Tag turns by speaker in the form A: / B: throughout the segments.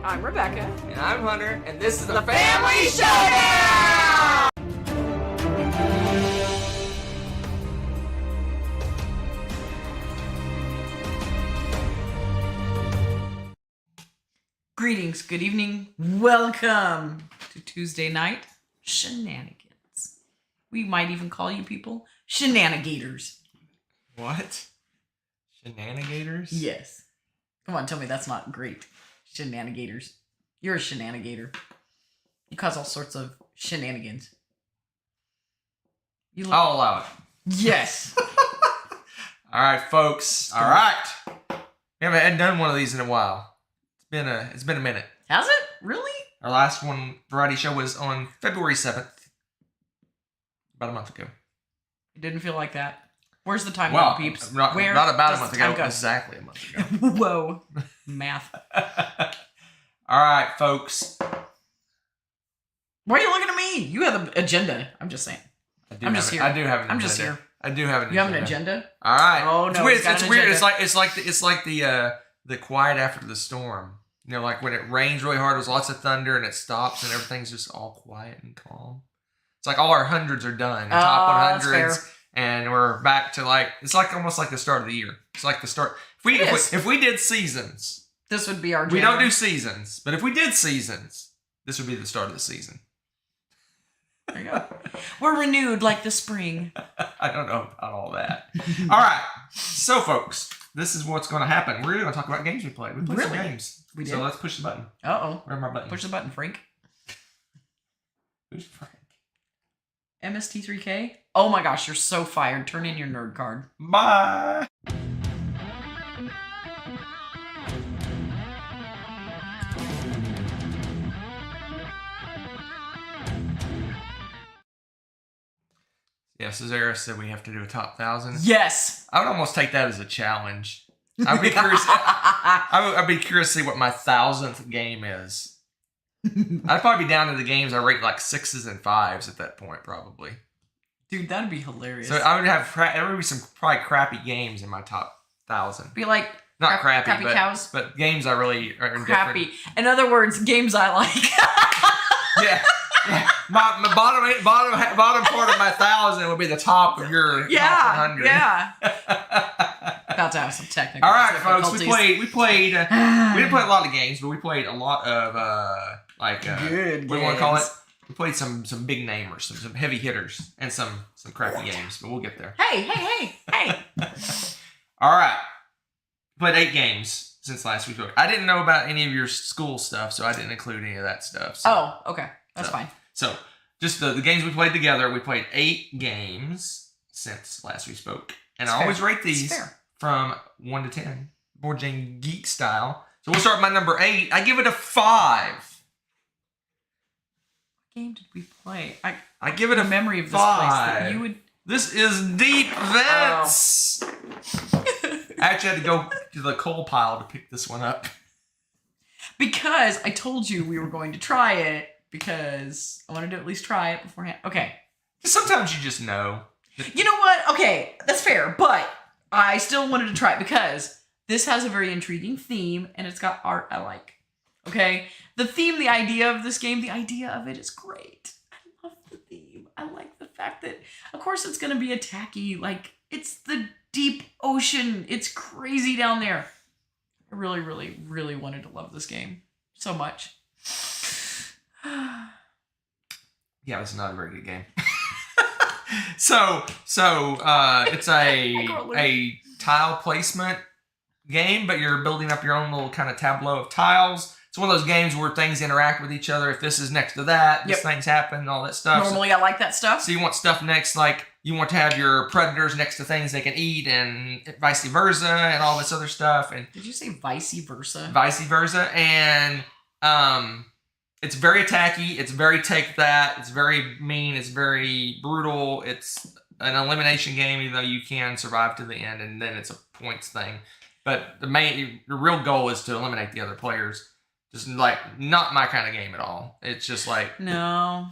A: I'm Rebecca.
B: And I'm Hunter, and this is
A: The Family Showdown! Greetings, good evening, welcome to Tuesday night shenanigans. We might even call you people shenanigators.
B: What? Shenanigators?
A: Yes. Come on, tell me that's not great. Shenanigators. You're a shenanigator. You cause all sorts of shenanigans. You look...
B: I'll allow it.
A: Yes.
B: All right, folks. All right. We haven't done one of these in a while. It's been a minute.
A: Has it? Really?
B: Our last variety show was on February 7th. About a month ago.
A: It didn't feel like that. Where's the time, peeps?
B: Not
A: Where
B: about a
A: does
B: month
A: the
B: ago.
A: time go?
B: Exactly a month ago.
A: Whoa. Math.
B: All right, folks.
A: Why are you looking at me? You have an agenda. I'm just saying.
B: I'm just here. I do have an agenda.
A: I'm just here.
B: I do have an agenda.
A: You have an agenda?
B: All right.
A: Oh, no.
B: It's weird. It's like the quiet after the storm. You know, like when it rains really hard, there's lots of thunder and it stops and everything's just all quiet and calm. It's like all our hundreds are done. Top 100s. And we're back to it's like almost like the start of the year. It's like the start. If we did seasons.
A: This would be our
B: We don't do seasons. But if we did seasons, this would be the start of the season.
A: There you go. We're renewed like the spring.
B: I don't know about all that. All right. So, folks, this is what's going to happen. We're going to talk about games we played. We played some games.
A: We did.
B: So let's push the button.
A: Uh-oh.
B: Where are my buttons?
A: Push the button, Frank.
B: Who's Frank?
A: MST3K? Oh my gosh, you're so fired. Turn in your nerd card.
B: Bye. Yeah, Cesara said we have to do a top 1,000.
A: Yes.
B: I would almost take that as a challenge. I'd be curious. I'd be curious to see what my 1,000th game is. I'd probably be down to the games I rate like 6s and 5s at that point, probably.
A: Dude, that'd be hilarious.
B: So I would have there would be some probably crappy games in my top 1,000.
A: Be like
B: not crappy
A: cows,
B: but games I really are indifferent.
A: Crappy. In other words, games I like.
B: Yeah. My bottom part of my 1,000 would be the top of your top 100.
A: Yeah. About to have some technical.
B: All right, folks. We played. We didn't play a lot of games, but we played a lot of
A: good.
B: What do you want to call it? We played some big namers, some heavy hitters, and some crappy games. But we'll get there.
A: Hey.
B: All right. Played 8 games since last week. I didn't know about any of your school stuff, so I didn't include any of that stuff. So.
A: Oh, okay. That's fine.
B: So, just the games we played together, we played 8 games since last we spoke. And I always rate these from 1 to 10, board game geek style. So, we'll start with my number 8. I give it a 5.
A: What game did we play?
B: I give it a
A: memory of this
B: 5.
A: place that you would...
B: This is Deep Vents.
A: Oh.
B: I actually had to go to the coal pile to pick this one up.
A: Because I told you we were going to try it. Because I wanted to at least try it beforehand. Okay.
B: Sometimes you just know.
A: You know what? Okay, that's fair. But I still wanted to try it because this has a very intriguing theme and it's got art I like. Okay? The theme, the idea of this game, the idea of it is great. I love the theme. I like the fact that, of course, it's going to be a tacky, it's the deep ocean. It's crazy down there. I really, really, really wanted to love this game so much.
B: Yeah, it's not a very good game. So it's a tile placement game, but you're building up your own little kind of tableau of tiles. It's one of those games where things interact with each other. If this is next to that, these things happen, all that stuff.
A: Normally, I like that stuff.
B: So you want stuff next, like you want to have your predators next to things they can eat, and vice versa, and all this other stuff. And
A: did you say vice versa?
B: Vice versa, and it's very attacky. It's very take that. It's very mean. It's very brutal. It's an elimination game, even though you can survive to the end, and then it's a points thing. But the real goal is to eliminate the other players. Just not my kind of game at all. It's just
A: no.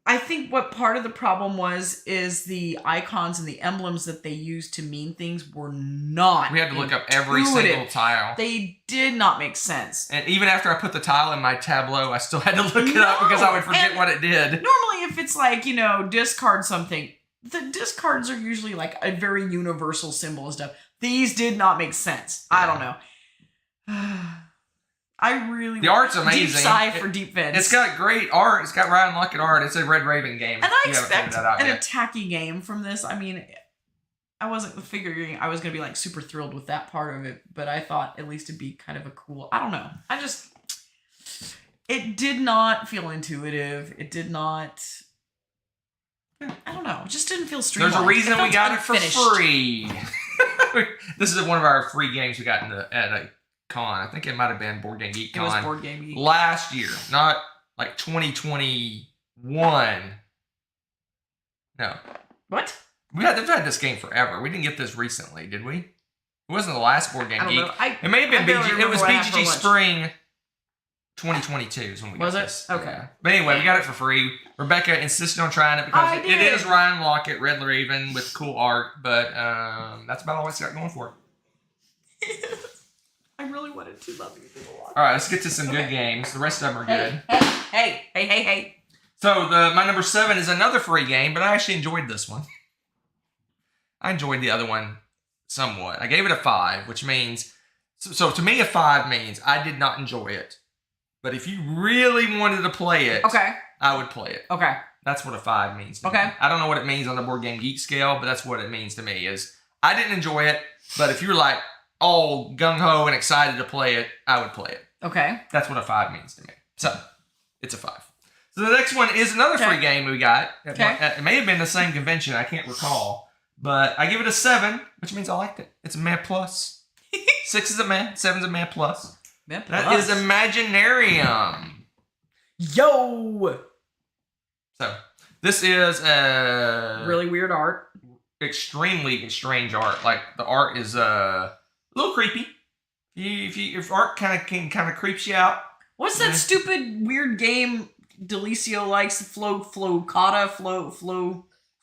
A: I think what part of the problem is the icons and the emblems that they used to mean things were not.
B: We had to look up every single tile.
A: They did not make sense.
B: And even after I put the tile in my tableau, I still had to look it up because I would forget what it did.
A: Normally, if it's like, discard something, the discards are usually like a very universal symbol and stuff. These did not make sense. I don't know. The
B: art's amazing.
A: Deep sigh for deep vents.
B: It's got great art. It's got Ryan Lockett art. It's a Red Raven game.
A: And I expect an attacky game from this. I mean, I wasn't figuring I was going to be like super thrilled with that part of it, but I thought at least it'd be kind of a cool, I don't know. It did not feel intuitive. It did not, I don't know. It just didn't feel streamlined.
B: There's a reason we got it for free. This is one of our free games we got at a con. I think it might have been Board Game Geek Con.
A: It was Board Game Geek.
B: Last year, not like 2021. No.
A: What?
B: We've had this game forever. We didn't get this recently, did we? It wasn't the last Board Game Geek. It may have been BG. It was BGG Spring 2022 is when we got this.
A: Was it? Okay.
B: Yeah. But anyway, we got it for free. Rebecca insisted on trying it because it is Ryan Lockett, Red Raven with cool art, but that's about all it's got going for it.
A: I really wanted to love you a lot.
B: All right, let's get to some good games. The rest of them are good.
A: Hey.
B: So my number 7 is another free game, but I actually enjoyed this one. I enjoyed the other one somewhat. I gave it a 5, which means, so to me a 5 means I did not enjoy it. But if you really wanted to play it, I would play it.
A: Okay.
B: That's what a 5 means to me. I don't know what it means on the Board Game Geek scale, but that's what it means to me is I didn't enjoy it, but if you're like all gung-ho and excited to play it, I would play it.
A: Okay.
B: That's what a 5 means to me. So, it's a 5. So the next one is another free game we got. It may have been the same convention, I can't recall. But I give it a 7, which means I liked it. It's a meh plus. 6 is a meh, 7 is a meh plus. That is Imaginarium.
A: Yo!
B: So, this is a
A: really weird art.
B: Extremely strange art. Like, the art is a little creepy. If art kind of creeps you out.
A: What's that stupid weird game Delicio likes?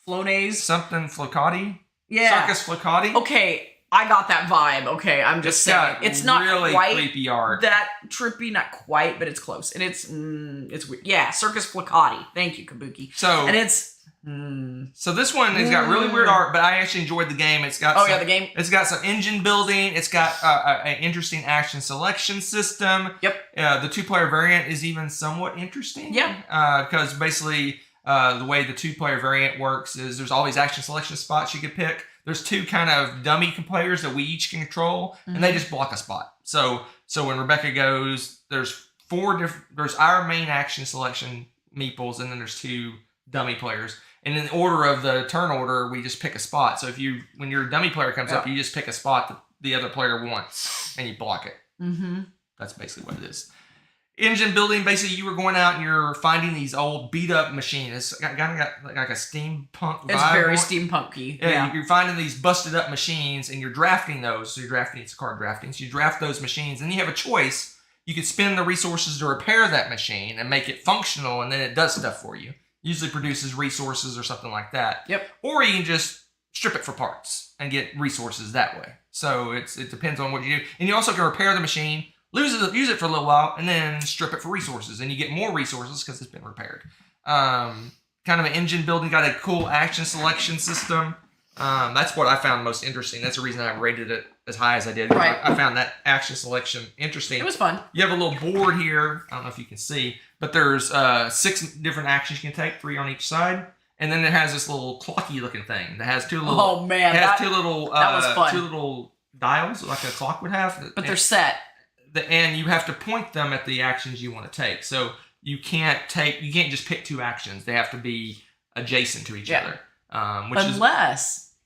A: Flonase?
B: Something Flocati?
A: Yeah.
B: Circus Flocati?
A: Okay, I got that vibe. Okay, I'm just saying. It's not
B: really
A: quite
B: creepy art.
A: That trippy, not quite, but it's close. And it's weird. Yeah, Circus Flocati. Thank you, Kabuki.
B: So,
A: and it's...
B: So this one has got really weird art, but I actually enjoyed the game. It's got
A: the game.
B: It's got some engine building. It's got an interesting action selection system.
A: Yep.
B: The 2-player variant is even somewhat interesting.
A: Yeah.
B: Because basically the way the 2-player variant works is there's all these action selection spots you could pick. There's 2 kind of dummy players that we each can control, and they just block a spot. So when Rebecca goes, there's 4 different. There's our main action selection meeples, and then there's 2 dummy players. And in the order of the turn order, we just pick a spot. So when your dummy player comes up, you just pick a spot that the other player wants, and you block it. Mm-hmm. That's basically what it is. Engine building, basically you were going out and you're finding these old beat-up machines. It's got like a steampunk vibe.
A: It's very steampunky.
B: Yeah, you're finding these busted-up machines, and you're drafting those. So it's card drafting. So you draft those machines, and you have a choice. You could spend the resources to repair that machine and make it functional, and then it does stuff for you. Usually produces resources or something like that.
A: Yep.
B: Or you can just strip it for parts and get resources that way. So it depends on what you do. And you also can repair the machine, use it for a little while, and then strip it for resources. And you get more resources because it's been repaired. Kind of an engine building, got a cool action selection system. That's what I found most interesting. That's the reason I rated it as high as I did.
A: Right.
B: I found that action selection interesting.
A: It was fun.
B: You have a little board here. I don't know if you can see, but there's 6 different actions you can take, 3 on each side. And then it has this little clocky looking thing that has 2 little.
A: Oh man,
B: that was fun. 2 little dials like a clock would have.
A: But they're set.
B: And you have to point them at the actions you want to take. So you can't just pick 2 actions. They have to be adjacent to each other.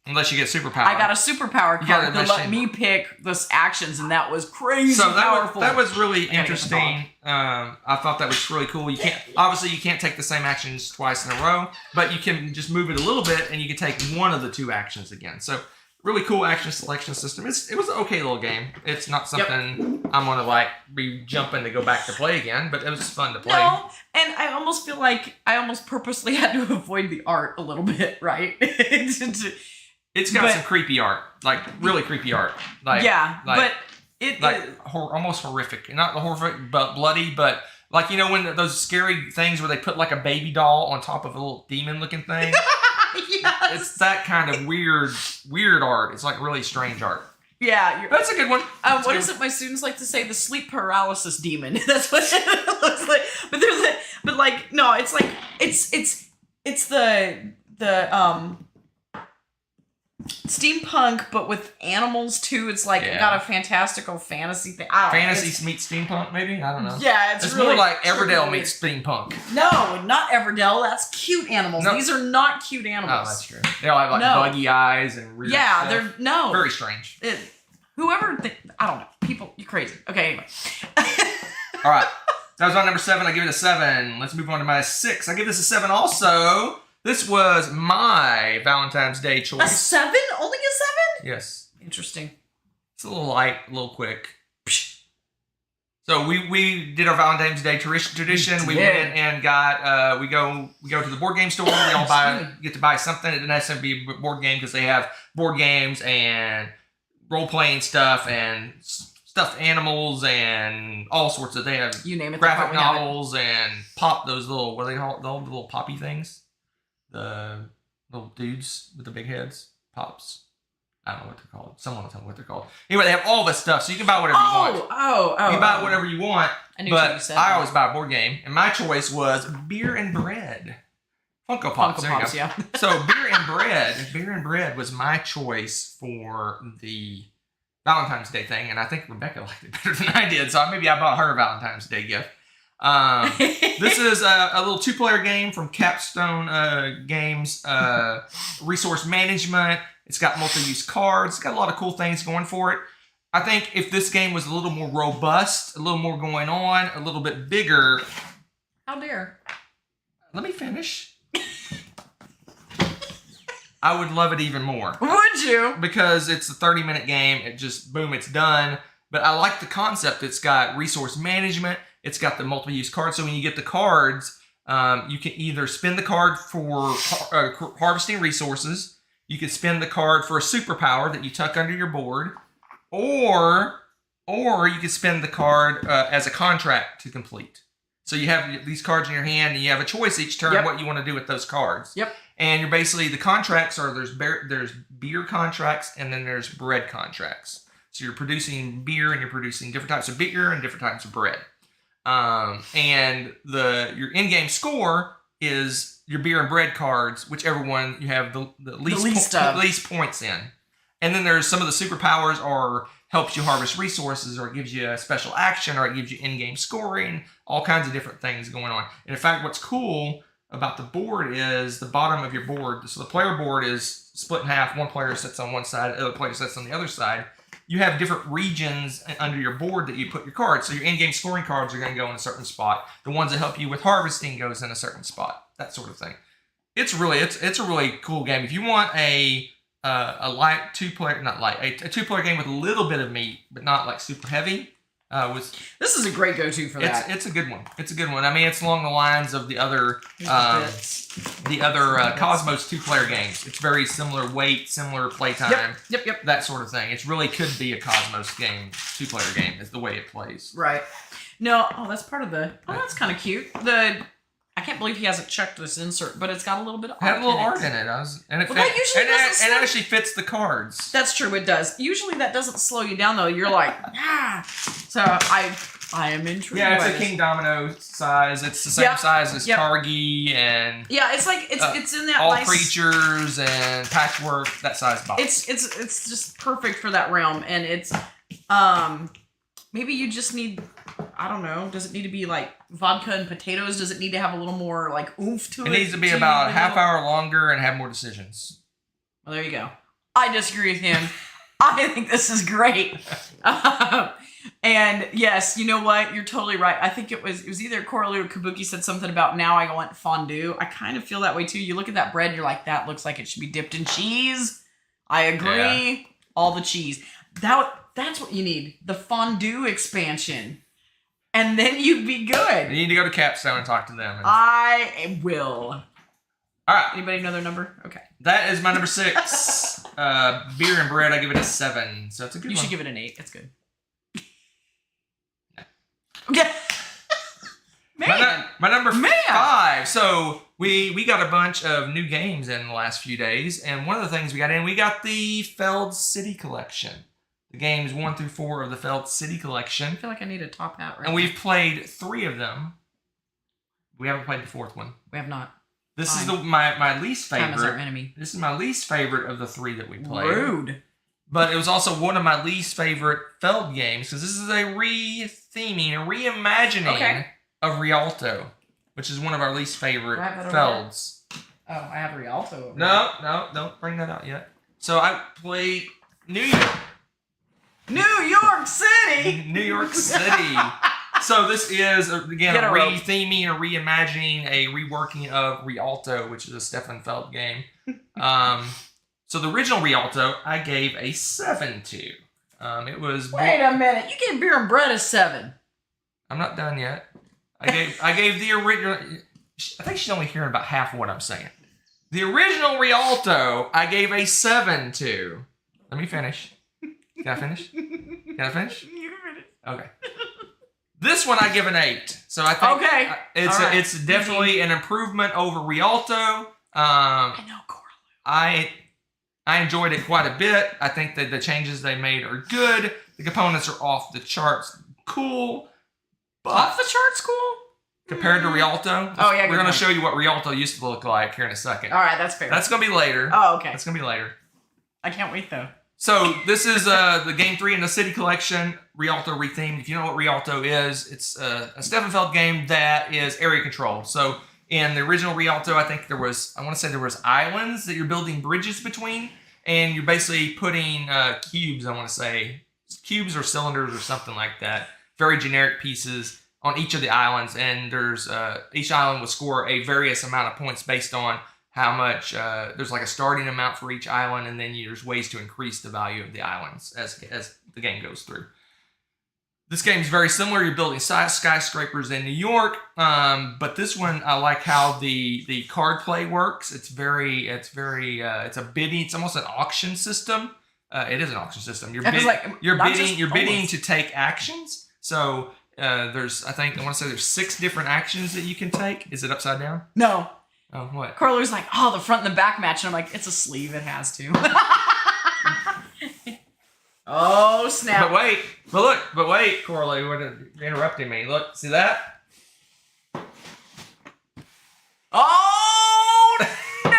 B: Unless you get superpower.
A: I got a superpower card that let me pick the actions, and that was crazy powerful.
B: That was really interesting. I thought that was really cool. You can't take the same actions twice in a row, but you can just move it a little bit, and you can take one of the 2 actions again. So Really cool action selection system. It was an okay little game. It's not something I'm gonna like be jumping to go back to play again, but it was fun to play.
A: No, and I almost feel like I almost purposely had to avoid the art a little bit, right?
B: It's got some creepy art, like really creepy art. Like
A: but
B: almost horrific. Not horrific, but bloody. But like when those scary things where they put like a baby doll on top of a little demon-looking thing.
A: Yes.
B: It's that kind of weird art. It's like really strange art.
A: Yeah,
B: that's a good one.
A: What is it? My students like to say the sleep paralysis demon. That's what it looks like. But it's the steampunk, but with animals too. It's like got a fantastical fantasy thing.
B: Fantasy meets steampunk, maybe? I don't know.
A: Yeah,
B: it's
A: really
B: more like Everdell meets steampunk.
A: No, not Everdell. That's cute animals. No. These are not cute animals.
B: Oh, that's true. They all have like buggy eyes and weird stuff.
A: they're
B: very strange.
A: I don't know. People, you're crazy. Okay, anyway.
B: All right. That was my number 7. I give it a 7. Let's move on to my 6. I give this a 7 also. This was my Valentine's Day choice.
A: A 7? Only a 7?
B: Yes.
A: Interesting.
B: It's a little light, a little quick. So we did our Valentine's Day tradition. We went and got we go to the board game store. We all get to buy something. It doesn't have to be a board game because they have board games and role playing stuff and stuffed animals and all sorts of. They have
A: you name it,
B: graphic novels and those little what are they called? The little poppy things. The little dudes with the big heads. Pops. I don't know what they're called. Someone will tell me what they're called. Anyway, they have all this stuff, so you can buy whatever you want. You can buy whatever you want. I always buy a board game, and my choice was Beer and Bread. Funko Pops. There you go.
A: Yeah.
B: So Beer and Bread was my choice for the Valentine's Day thing, and I think Rebecca liked it better than I did, so maybe I bought her a Valentine's Day gift. This is a little 2-player game from Capstone Games, resource management. It's got multi-use cards. It's got a lot of cool things going for it. I think if this game was a little more robust, a little more going on, a little bit bigger.
A: How dare.
B: Let me finish. I would love it even more.
A: Would you?
B: Because it's a 30-minute game. It just, boom, it's done. But I like the concept. It's got resource management. It's got the multi-use cards. So when you get the cards, you can either spend the card for harvesting resources. You could spend the card for a superpower that you tuck under your board. Or you could spend the card as a contract to complete. So you have these cards in your hand, and you have a choice each turn what you want to do with those cards.
A: Yep. And
B: you're basically, the contracts are, there's beer contracts, and then there's bread contracts. So you're producing beer, and you're producing different types of beer and different types of bread. And your in-game score is your beer and bread cards, whichever one you have the least points in. And then there's some of the superpowers are helps you harvest resources, or it gives you a special action, or it gives you in-game scoring, all kinds of different things going on. And in fact, what's cool about the board is the bottom of your board. So the player board is split in half. One player sits on one side, the other player sits on the other side. You have different regions under your board that you put your cards. So your in-game scoring cards are going to go in a certain spot. The ones that help you with harvesting goes in a certain spot. That sort of thing. It's a really cool game. If you want a light a 2-player game with a little bit of meat, but not like super heavy.
A: This is a great go-to for that.
B: It's a good one. It's a good one. I mean, it's along the lines of the other Cosmos 2-player games. It's very similar weight, similar playtime. Yep. That sort of thing. It really could be a Cosmos game, 2-player game, is the way it plays.
A: Right. No, that's part of the. Oh, that's kind of cute. I can't believe he hasn't checked this insert, but it's got a little bit of art.
B: Had a little art in it. It actually fits the cards.
A: That's true. It does. Usually that doesn't slow you down though. You're like, So I am intrigued.
B: Yeah, it's a King Domino size. It's the same size as Targi and.
A: Yeah, it's like it's in that
B: all
A: nice
B: creatures and patchwork, that size box.
A: It's just perfect for that realm, and it's maybe you just need. I don't know. Does it need to be like vodka and potatoes? Does it need to have a little more like oomph to it?
B: It needs to be about a half hour longer and have more decisions.
A: Well, there you go. I disagree with him. I think this is great. And yes, you know what? You're totally right. I think it was either Coralie or Kabuki said something about now I want fondue. I kind of feel that way too. You look at that bread, you're like, that looks like it should be dipped in cheese. I agree. All the cheese. That's what you need. The fondue expansion. And then you'd be good.
B: You need to go to Capstone and talk to them.
A: I will.
B: All right.
A: Anybody know their number? Okay.
B: That is my number 6. Beer and bread, I give it a 7. So it's a good one.
A: You should give it an 8. It's good. Yeah. Man.
B: My number
A: Man.
B: 5. So we got a bunch of new games in the last few days. And one of the things we got the Feld City Collection. The games 1 through 4 of the Feld City Collection.
A: I feel like I need a top hat right
B: And we've played 3 of them. We haven't played the 4th one.
A: We have not.
B: This is my least favorite.
A: Time is our enemy.
B: This is my least favorite of the 3 that we played.
A: Rude.
B: But it was also one of my least favorite Feld games because this is a re-theming, a reimagining of Rialto, which is one of our least favorite Felds.
A: Oh, I have Rialto.
B: No, don't bring that out yet. So I played New York.
A: New York City!
B: New York City. So this is, again, a re-theming, a reimagining, a reworking of Rialto, which is a Stefan Feld game. So the original Rialto, I gave a 7 to. It was...
A: Wait a minute. You gave Beer and Bread a 7.
B: I'm not done yet. I gave the original... I think she's only hearing about half of what I'm saying. The original Rialto, I gave a 7 to. Let me finish. Can I finish?
A: You
B: can finish? Okay.
A: finish.
B: This one I give an 8. So I think it's definitely an improvement over Rialto.
A: I know Coralie.
B: I enjoyed it quite a bit. I think that the changes they made are good. The components are off the charts cool. But
A: Off the charts cool?
B: compared to Rialto,
A: we're
B: going to show you what Rialto used to look like here in a second.
A: All right, that's fair.
B: That's going to be later.
A: Oh, okay.
B: That's going to be later.
A: I can't wait, though.
B: So this is the Game 3 in the City Collection, Rialto rethemed. If you know what Rialto is, it's a Stefan Feld game that is area control. So in the original Rialto, I think there was islands that you're building bridges between, and you're basically putting cubes, cubes or cylinders or something like that, very generic pieces on each of the islands, and there's each island will score a various amount of points based on how much, there's like a starting amount for each island, and then there's ways to increase the value of the islands as the game goes through. This game is very similar. You're building skyscrapers in New York, but this one I like how the card play works. It's a bidding. It's almost an auction system. It is an auction system. You're bidding to take actions. So there's 6 different actions that you can take. Is it upside down?
A: No.
B: Oh, what?
A: Carla's like, the front and the back match. And I'm like, it's a sleeve. It has to. Oh, snap.
B: But wait, Coralie, you're interrupting me. Look, see that?
A: Oh, no!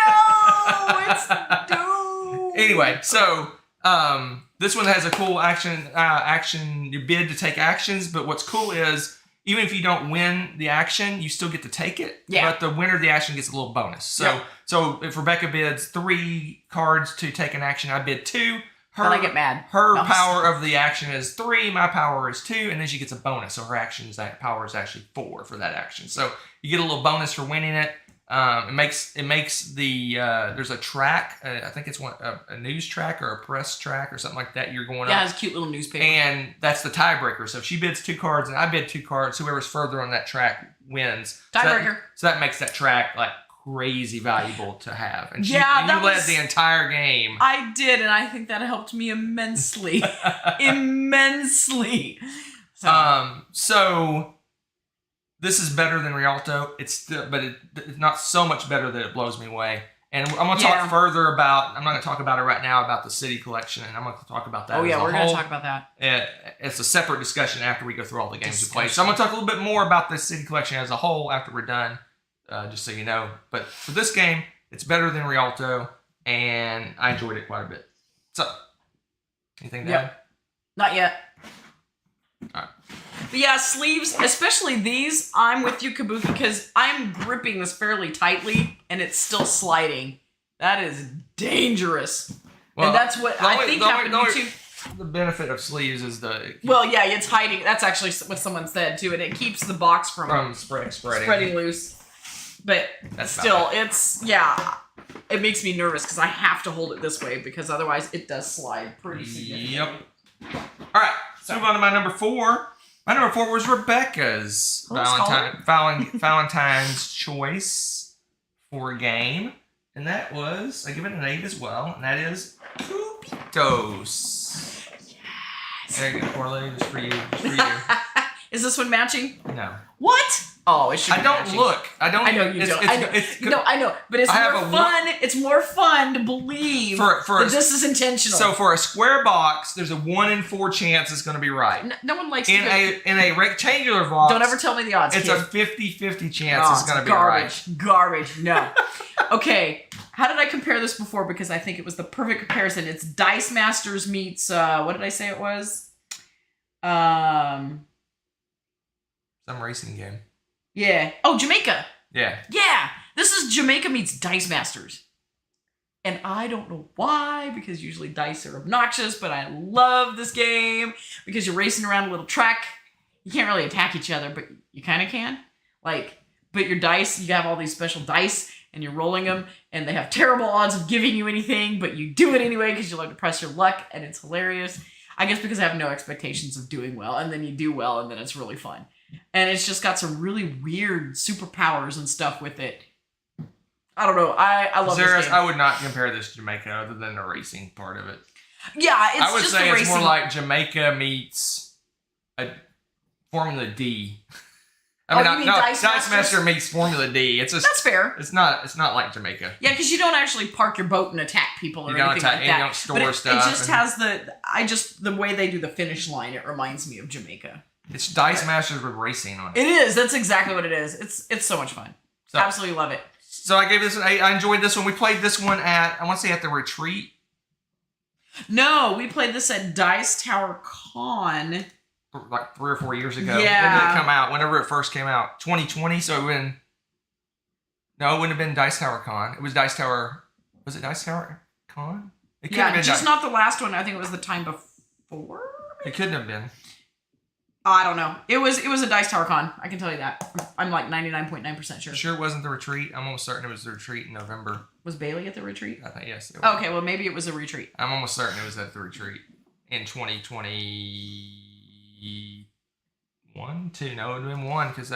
A: It's doomed.
B: Anyway, so this one has a cool action. You bid to take actions, but what's cool is even if you don't win the action, you still get to take it.
A: Yeah.
B: But the winner of the action gets a little bonus. So if Rebecca bids 3 cards to take an action, I bid 2.
A: Then I get mad.
B: Her power of the action is 3, my power is 2, and then she gets a bonus. So her power is actually 4 for that action. So you get a little bonus for winning it. It makes the there's a track. I think it's a news track or a press track or something like that. You're going up.
A: Yeah, it's a cute little newspaper.
B: And that's the tiebreaker. So if she bids 2 cards and I bid 2 cards, whoever's further on that track wins.
A: Tiebreaker.
B: So that makes that track like crazy valuable to have. And you led the entire game.
A: I did, and I think that helped me immensely. Immensely.
B: So this is better than Rialto. It's not so much better that it blows me away. And I'm going to talk further about, I'm not going to talk about it right now about the City Collection, and I'm going to talk about that.
A: Oh yeah, we're going to talk about that.
B: It's a separate discussion after we go through all the games we played. So I'm going to talk a little bit more about the City Collection as a whole after we're done. Just so you know. But for this game, it's better than Rialto, and I enjoyed it quite a bit. So, anything to add?
A: Not yet.
B: All right.
A: But yeah, sleeves, especially these, I'm with you, Kabuki, because I'm gripping this fairly tightly, and it's still sliding. That is dangerous. Well, and that's what I think happened to me too.
B: The benefit of sleeves is
A: it's hiding. That's actually what someone said, too, and it keeps the box from
B: spreading
A: loose. But
B: That's
A: still,
B: about
A: it makes me nervous because I have to hold it this way because otherwise it does slide pretty significantly.
B: Yep. All right, let's move on to my number 4. My number 4 was Rebecca's Valentine's choice for a game. And that was, I give it an 8 as well, and that is Cubitos.
A: Yes.
B: There you go, Corley, just for you. Just for you.
A: Is this one matching?
B: No.
A: What? Oh, it should be
B: I don't
A: matching.
B: look. I don't.
A: I know you don't. I know. But it's more fun. It's more fun to believe that this is intentional.
B: So for a square box, there's a 1 in 4 chance it's going to be right.
A: No one likes
B: in a rectangular box.
A: Don't ever tell me the odds.
B: It's
A: kid.
B: a 50-50 chance it's going to be right.
A: Garbage. No. Okay. How did I compare this before? Because I think it was the perfect comparison. It's Dice Masters meets what did I say it was?
B: Some racing game.
A: Yeah. Oh, Jamaica.
B: Yeah.
A: Yeah. This is Jamaica meets Dice Masters. And I don't know why, because usually dice are obnoxious, but I love this game because you're racing around a little track. You can't really attack each other, but you kind of can. But your dice, you have all these special dice, and you're rolling them, and they have terrible odds of giving you anything, but you do it anyway because you like to press your luck, and it's hilarious. I guess because I have no expectations of doing well, and then you do well, and then it's really fun. And it's just got some really weird superpowers and stuff with it. I don't know. I love this game.
B: I would not compare this to Jamaica other than the racing part of it.
A: Yeah, it's
B: I would
A: just
B: say
A: the
B: it's
A: racing.
B: more like Jamaica meets Formula D. Dice Master meets Formula D.
A: That's fair.
B: It's not like Jamaica.
A: Yeah, because you don't actually park your boat and attack people or anything like that.
B: You don't store stuff.
A: It just has the way they do the finish line. It reminds me of Jamaica.
B: It's Dice Masters with racing on it.
A: It is. That's exactly what it is. It's so much fun.
B: So,
A: absolutely love it.
B: So I gave this an 8. I enjoyed this one. We played this one at the retreat.
A: No, we played this at Dice Tower Con.
B: Like 3 or 4 years ago.
A: Yeah.
B: When did it come out? Whenever it first came out. 2020, so it wouldn't have been Dice Tower Con. It was Dice Tower... Was it Dice Tower Con? It couldn't have been
A: just not the last one. I think it was the time before.
B: It couldn't have been.
A: I don't know. It was a Dice Tower Con. I can tell you that. I'm like 99.9% sure.
B: Sure it wasn't the retreat? I'm almost certain it was the retreat in November.
A: Was Bailey at the retreat?
B: I think, yes.
A: Okay, well, maybe it was a retreat.
B: I'm almost certain it was at the retreat in 2021, 2. No, it would have been 1 because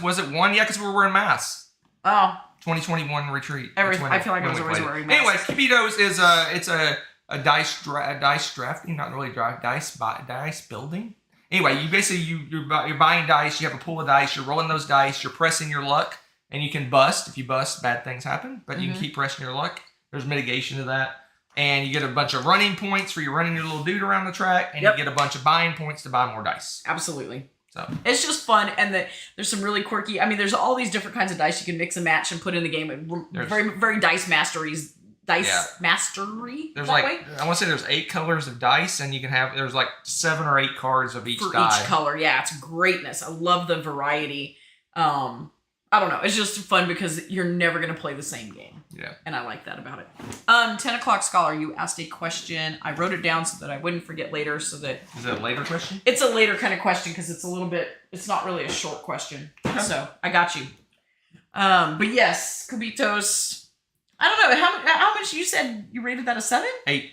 B: was it 1? Yeah, because we were wearing masks.
A: Oh.
B: 2021 retreat.
A: I feel like I was always wearing masks.
B: Anyways, Cubitos is a dice drafting, not really dice building. Anyway, you're buying dice. You have a pool of dice. You're rolling those dice. You're pressing your luck, and you can bust. If you bust, bad things happen. But you can keep pressing your luck. There's mitigation to that, and you get a bunch of running points for you running your little dude around the track, and you get a bunch of buying points to buy more dice.
A: Absolutely.
B: So
A: it's just fun, and there's some really quirky. I mean, there's all these different kinds of dice you can mix and match and put in the game. Very, very Dice Mastery.
B: There's I want to say there's 8 colors of dice, and you can have there's like 7 or 8 cards of each die.
A: Each color. Yeah, it's greatness. I love the variety. I don't know. It's just fun because you're never gonna play the same game.
B: Yeah. And
A: I like that about it. 10 o'clock scholar, you asked a question. I wrote it down so that I wouldn't forget later. Is it
B: a later question?
A: It's a later kind of question because it's not really a short question. Okay. So I got you. But yes, Cubitos. I don't know how much you said you rated that a 7?
B: 8.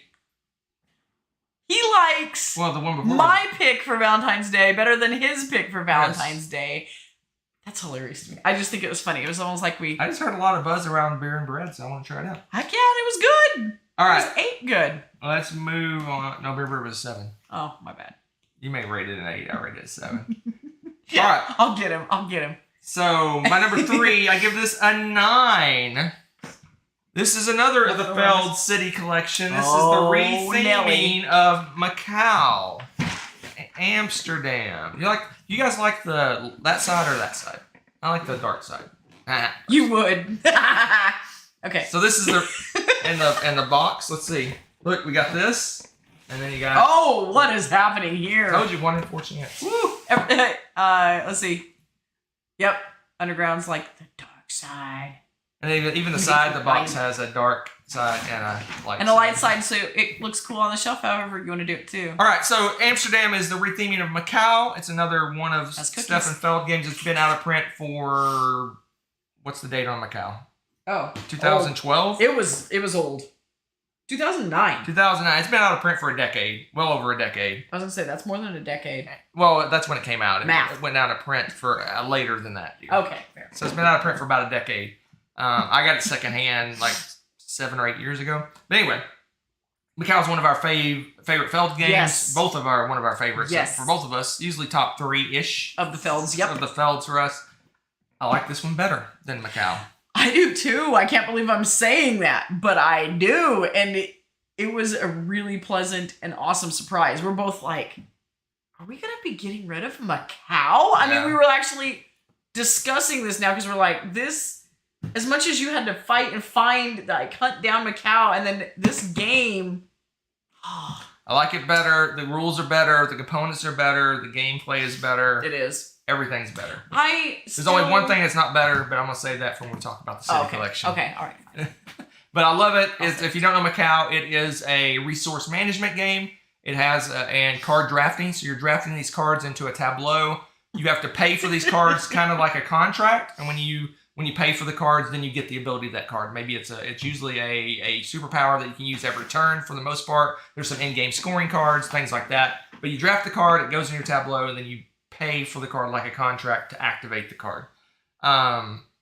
A: He likes
B: the one before
A: my pick for Valentine's Day better than his pick for Valentine's Day. That's hilarious to me. I just think it was funny. It was almost like
B: I just heard a lot of buzz around beer and bread, so I want to try it out.
A: Heck yeah, it was good.
B: All right.
A: It was 8 good.
B: Let's move on. No, beer and bread was 7.
A: Oh, my bad.
B: You may rate it an 8. I rated it a 7.
A: Yeah,
B: all right.
A: I'll get him.
B: So, my number 3, I give this a 9. This is another of the failed city collection. This is the retheming of Macau, Amsterdam. You guys like that side or that side? I like the dark side.
A: You would. Okay.
B: So this is in the box. Let's see. Look, we got this, and then you got.
A: Oh, what is happening here?
B: I told you 1 in 4 chance.
A: Woo! Let's see. Yep, Underground's like the dark side.
B: And even the side of the box has a dark side and a light side.
A: And a light side, so it looks cool on the shelf, however you want to do it, too.
B: All right, so Amsterdam is the retheming of Macau. It's another one of Stefan Feld games that's been out of print for What's the date on Macau?
A: Oh.
B: 2012?
A: It was old. 2009.
B: 2009. It's been out of print for a decade. Well over a decade.
A: I was going to say, that's more than a decade.
B: Well, that's when it came out.
A: Math.
B: It went out of print for later than that year.
A: Okay, fair.
B: So it's been out of print for about a decade. I got it secondhand like 7 or 8 years ago. But anyway, Macau is one of our favorite Feld games.
A: Yes.
B: Both of one of our favorites.
A: Yes.
B: For both of us. Usually top 3-ish.
A: Of the Felds, yep.
B: Of the Felds for us. I like this one better than Macau.
A: I do too. I can't believe I'm saying that, but I do. And it was a really pleasant and awesome surprise. We're both like, are we going to be getting rid of Macau? I mean, we were actually discussing this now because we're like, this, as much as you had to fight and find, like, hunt down Macau, and then this game.
B: I like it better. The rules are better. The components are better. The gameplay is better.
A: It is.
B: Everything's better.
A: There's
B: only one thing that's not better, but I'm going to say that when we talk about the city collection.
A: Okay, all right.
B: But I love it. If you don't know Macau, it is a resource management game. It has and card drafting. So you're drafting these cards into a tableau. You have to pay for these cards, kind of like a contract. And when you pay for the cards, then you get the ability of that card. Maybe it's usually a superpower that you can use every turn for the most part. There's some in-game scoring cards, things like that. But you draft the card, it goes in your tableau, and then you pay for the card like a contract to activate the card.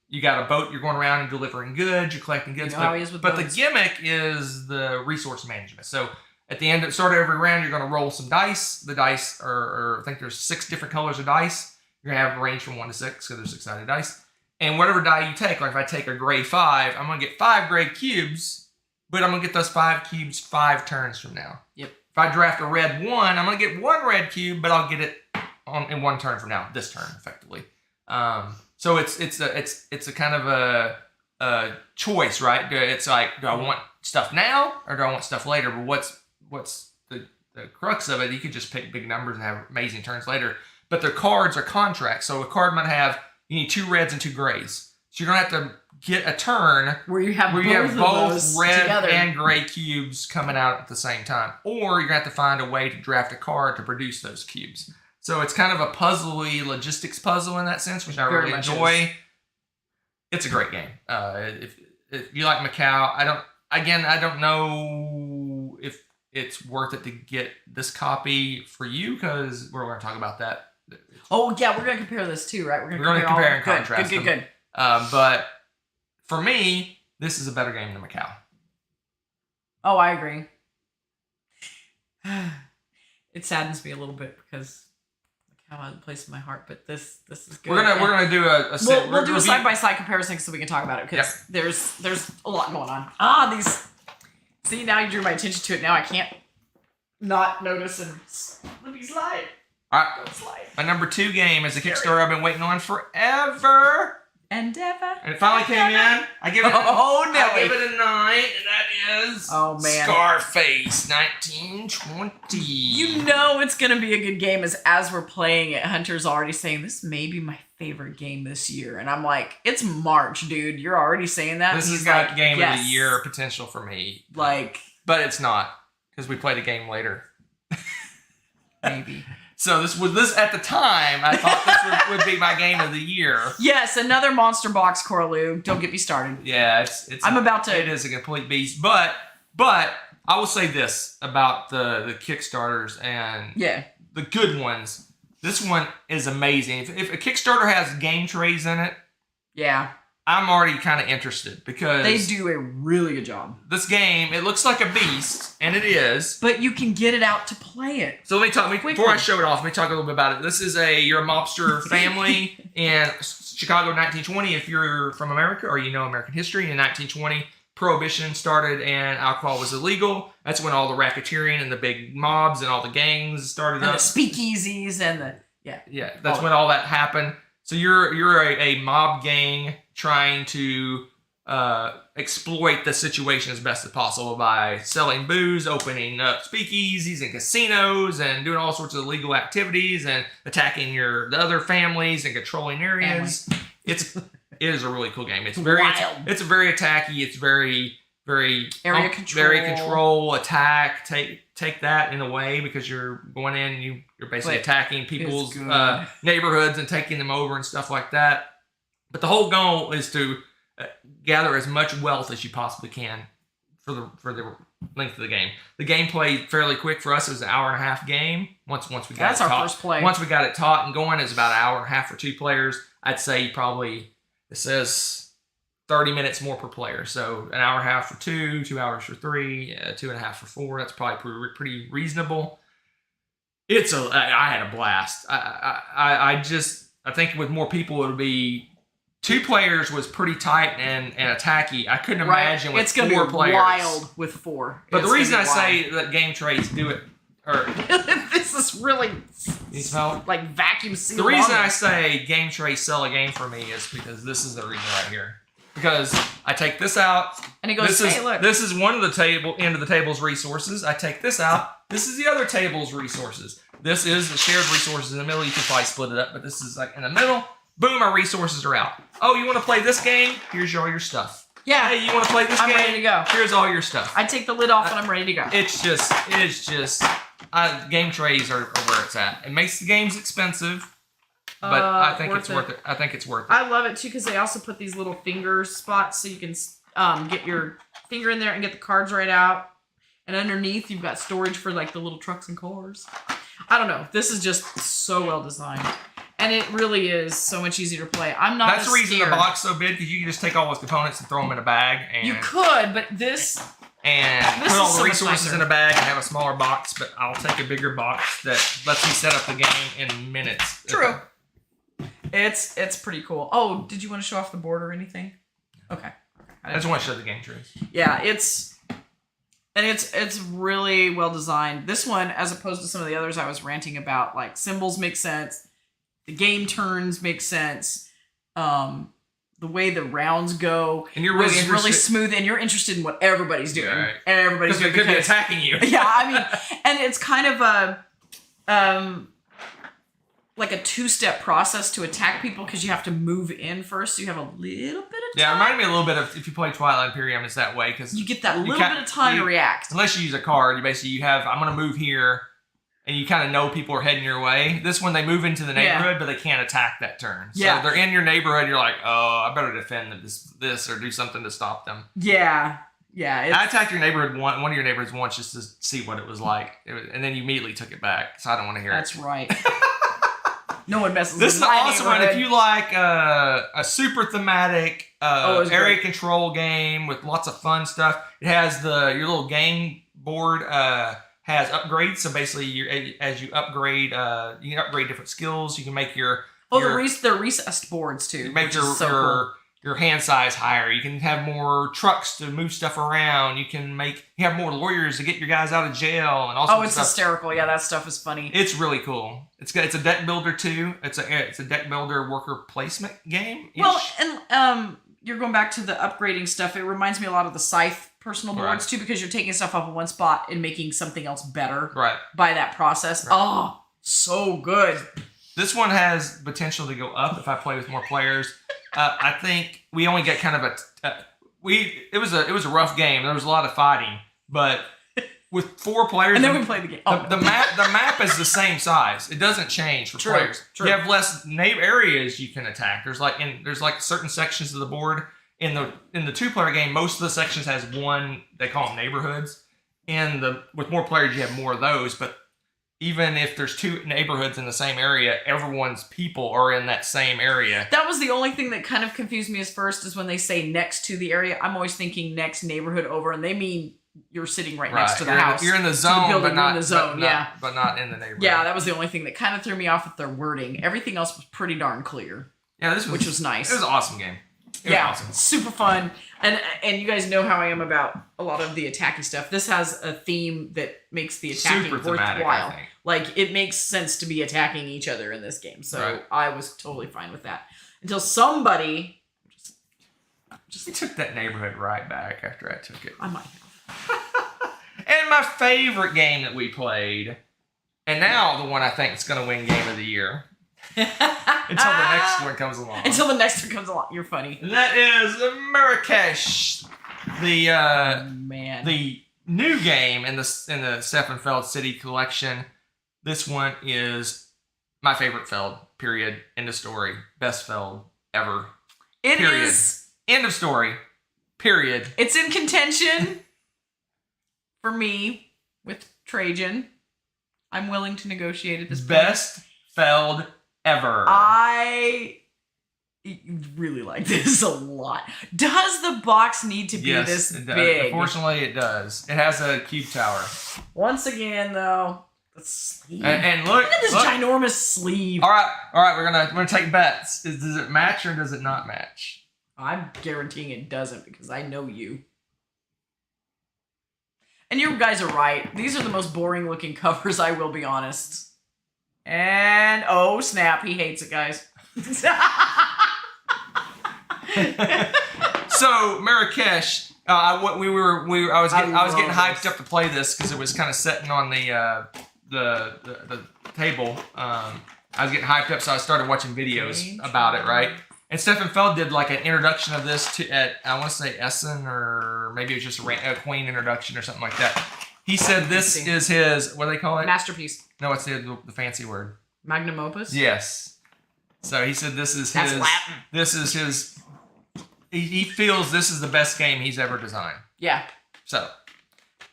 B: You got a boat, you're going around and delivering goods, you're collecting goods. But the gimmick is the resource management. So at the start of every round, you're going to roll some dice. The dice are I think there's 6 different colors of dice. You're going to have a range from 1 to 6 because there's 6-sided dice. And whatever die you take, like if I take a gray 5, I'm going to get 5 gray cubes, but I'm going to get those 5 cubes 5 turns from now.
A: Yep.
B: If I draft a red 1, I'm going to get 1 red cube, but I'll get it in 1 turn from now, this turn, effectively. So it's a kind of a choice, right? It's like, do I want stuff now or do I want stuff later? But what's the crux of it? You could just pick big numbers and have amazing turns later. But the cards are contracts. So a card might have, you need 2 reds and 2 grays. So you're going to have to get a turn
A: where you have
B: both red
A: together.
B: And gray cubes coming out at the same time. Or you're going to have to find a way to draft a card to produce those cubes. So it's kind of a puzzly logistics puzzle in that sense, which I really enjoy. It's a great game. If you like Macau, I don't know if it's worth it to get this copy for you because we're going to talk about that.
A: Oh yeah, we're going to compare this too, right?
B: We're going to compare and contrast.
A: Good.
B: But for me, this is a better game than Macau.
A: Oh, I agree. It saddens me a little bit because Macau has a place in my heart, but this is good.
B: We're gonna do
A: we'll do a side-by-side comparison so we can talk about it because there's a lot going on. See, now you drew my attention to it. Now I can't not notice and let me slide.
B: All right. My number 2 game is a Kickstarter I've been waiting on forever.
A: And it
B: finally came in. I give it a 9, and that is Scarface 1920.
A: You know it's gonna be a good game as we're playing it. Hunter's already saying this may be my favorite game this year, and I'm like, it's March, dude. You're already saying that.
B: This has got game of the year potential for me.
A: But
B: it's not because we played a game later.
A: Maybe.
B: So this at the time, I thought this would be my game of the year.
A: Yes, another monster box, Corlew. Don't get me started.
B: Yeah, it is a complete beast. But I will say this about the Kickstarters and the good ones. This one is amazing. If a Kickstarter has game trays in it, I'm already kind of interested because
A: they do a really good job.
B: This game, it looks like a beast, and it is.
A: But you can get it out to play it.
B: So before I show it off, let me talk a little bit about it. This is you're a mobster family in Chicago 1920. If you're from America or you know American history, in 1920, Prohibition started and alcohol was illegal. That's when all the racketeering and the big mobs and all the gangs started
A: and
B: up.
A: The speakeasies and the
B: that's when all that happened. So you're a mob gang trying to exploit the situation as best as possible by selling booze, opening up speakeasies and casinos, and doing all sorts of illegal activities and attacking the other families and controlling areas. It is a really cool game. It's very
A: wild.
B: It's very attacky. It's very
A: area control.
B: Very control, attack, take that in a way because you're going in and you're basically attacking people's neighborhoods and taking them over and stuff like that. But the whole goal is to gather as much wealth as you possibly can for the length of the game. The game played fairly quick for us. It was an hour and a half game. Once we got
A: That's
B: it
A: our
B: taught,
A: first play.
B: Once we got it taught and going, it's about an hour and a half for 2 players. I'd say probably it says 30 minutes more per player. So an hour and a half for 2, 2 hours for 3, 2.5 for 4. That's probably pretty reasonable. I had a blast. I think with more people it would be 2 players was pretty tight and attacky. I couldn't imagine with 4 players.
A: It's gonna be wild with 4.
B: But the reason I say that game trades do it, or
A: this is really
B: you smell
A: like vacuum sealed.
B: The reason I say game trades sell a game for me is because this is the reason right here. Because I take this out,
A: and it goes, hey, look.
B: This is one of the end of the table's resources. I take this out. This is the other table's resources. This is the shared resources in the middle. You can probably split it up, but this is like in the middle. Boom, our resources are out. Oh, you want to play this game? Here's all your stuff.
A: Yeah.
B: Hey, you want to play this game?
A: I'm ready to go.
B: Here's all your stuff.
A: I take the lid off and I'm ready to go.
B: It's just game trades are where it's at. It makes the games expensive, but I think it's worth it. I think it's worth it.
A: I love it too because they also put these little finger spots so you can get your finger in there and get the cards right out. And underneath you've got storage for like the little trucks and cars. I don't know. This is just so well designed. And it really is so much easier to play. I'm not.
B: That's the reason the box is so big, because you can just take all those components and throw them in a bag. And
A: you could, but this.
B: And put all the resources in a bag and have a smaller box. But I'll take a bigger box that lets me set up the game in minutes.
A: True. It's pretty cool. Oh, did you want to show off the board or anything? Okay.
B: I just want to show the game trees.
A: Yeah, it's really well designed. This one, as opposed to some of the others I was ranting about, like symbols make sense. The game turns make sense. The way the rounds go
B: and you're really
A: really smooth, and you're interested in what everybody's doing.
B: Right.
A: And everybody's doing
B: could be attacking you.
A: Yeah, I mean, and it's kind of a like a 2-step process to attack people because you have to move in first, so you have a little bit of time.
B: Yeah, it reminded me a little bit of if you play Twilight Imperium, it's that way because
A: you get that little bit of time to react.
B: Unless you use a card, you have I'm going to move here. And you kind of know people are heading your way. This one, they move into the neighborhood, but they can't attack that turn. So they're in your neighborhood. You're like, oh, I better defend this or do something to stop them.
A: Yeah.
B: I attacked your neighborhood one of your neighborhoods once just to see what it was like. And then you immediately took it back. So I don't want to hear
A: That's right. No one messes
B: this
A: with
B: my
A: my
B: neighborhood. This is awesome one. If you like a super thematic area control game with lots of fun stuff, it has your little game board has upgrades. So basically, as you upgrade, you can upgrade different skills. You can make they're
A: recessed boards too.
B: You make your hand size higher. You can have more trucks to move stuff around. You have more lawyers to get your guys out of jail and all sorts of stuff.
A: Hysterical. Yeah, that stuff is funny.
B: It's really cool. It's a deck builder too. It's a deck builder worker placement game.
A: Well, and you're going back to the upgrading stuff. It reminds me a lot of the Scythe personal boards too, because you're taking stuff off of one spot and making something else better by that process. Right. Oh, so good.
B: This one has potential to go up if I play with more players. I think we only get kind of it was a rough game. There was a lot of fighting, but with 4 players,
A: and then we play the game.
B: The map is the same size. It doesn't change for players. True. You have less areas you can attack. There's like certain sections of the board. In the 2-player game, most of the sections has one. They call them neighborhoods. With more players, you have more of those. But even if there's 2 neighborhoods in the same area, everyone's people are in that same area.
A: That was the only thing that kind of confused me is when they say next to the area. I'm always thinking next neighborhood over, and they mean you're sitting right next to the house.
B: You're in the zone, but not
A: in the zone.
B: but not in the neighborhood.
A: Yeah, that was the only thing that kind of threw me off with their wording. Everything else was pretty darn clear.
B: Yeah, which
A: was nice.
B: It was an awesome game.
A: Awesome. Super fun. And you guys know how I am about a lot of the attacking stuff. This has a theme that makes the attacking worthwhile. Like, it makes sense to be attacking each other in this game. So I was totally fine with that. Until somebody
B: you took that neighborhood right back after I took it.
A: I might have.
B: And my favorite game that we played, and now the one I think is going to win Game of the Year. Until the next one comes along. You're funny. And that is Marrakesh, the new game in the Steffenfeld City collection. This one is my favorite Feld. Period. End of story. Best Feld ever.
A: It
B: Period.
A: is.
B: End of story. Period.
A: It's in contention for me with Trajan. I'm willing to negotiate at this point.
B: Best Feld ever.
A: I really like this a lot. Does the box need to be this
B: it does.
A: big?
B: Unfortunately, it does. It has a cube tower.
A: Once again, though, the sleeve.
B: And look
A: at this ginormous sleeve.
B: All right. We're gonna take bets. Does it match or does it not match?
A: I'm guaranteeing it doesn't because I know you. And you guys are right. These are the most boring looking covers, I will be honest. And oh snap, he hates it, guys.
B: So Marrakesh, I was getting hyped up to play this because it was kind of sitting on the table. I was getting hyped up, so I started watching videos about it, right? And Stefan Feld did like an introduction of this at I want to say Essen, or maybe it was just a Queen introduction or something like that. He said this is his, what do they call it?
A: Masterpiece.
B: No, it's the fancy word.
A: Magnum opus?
B: Yes. So he said this is
A: That's
B: his.
A: Latin.
B: This is his. He feels this is the best game he's ever designed.
A: Yeah.
B: So,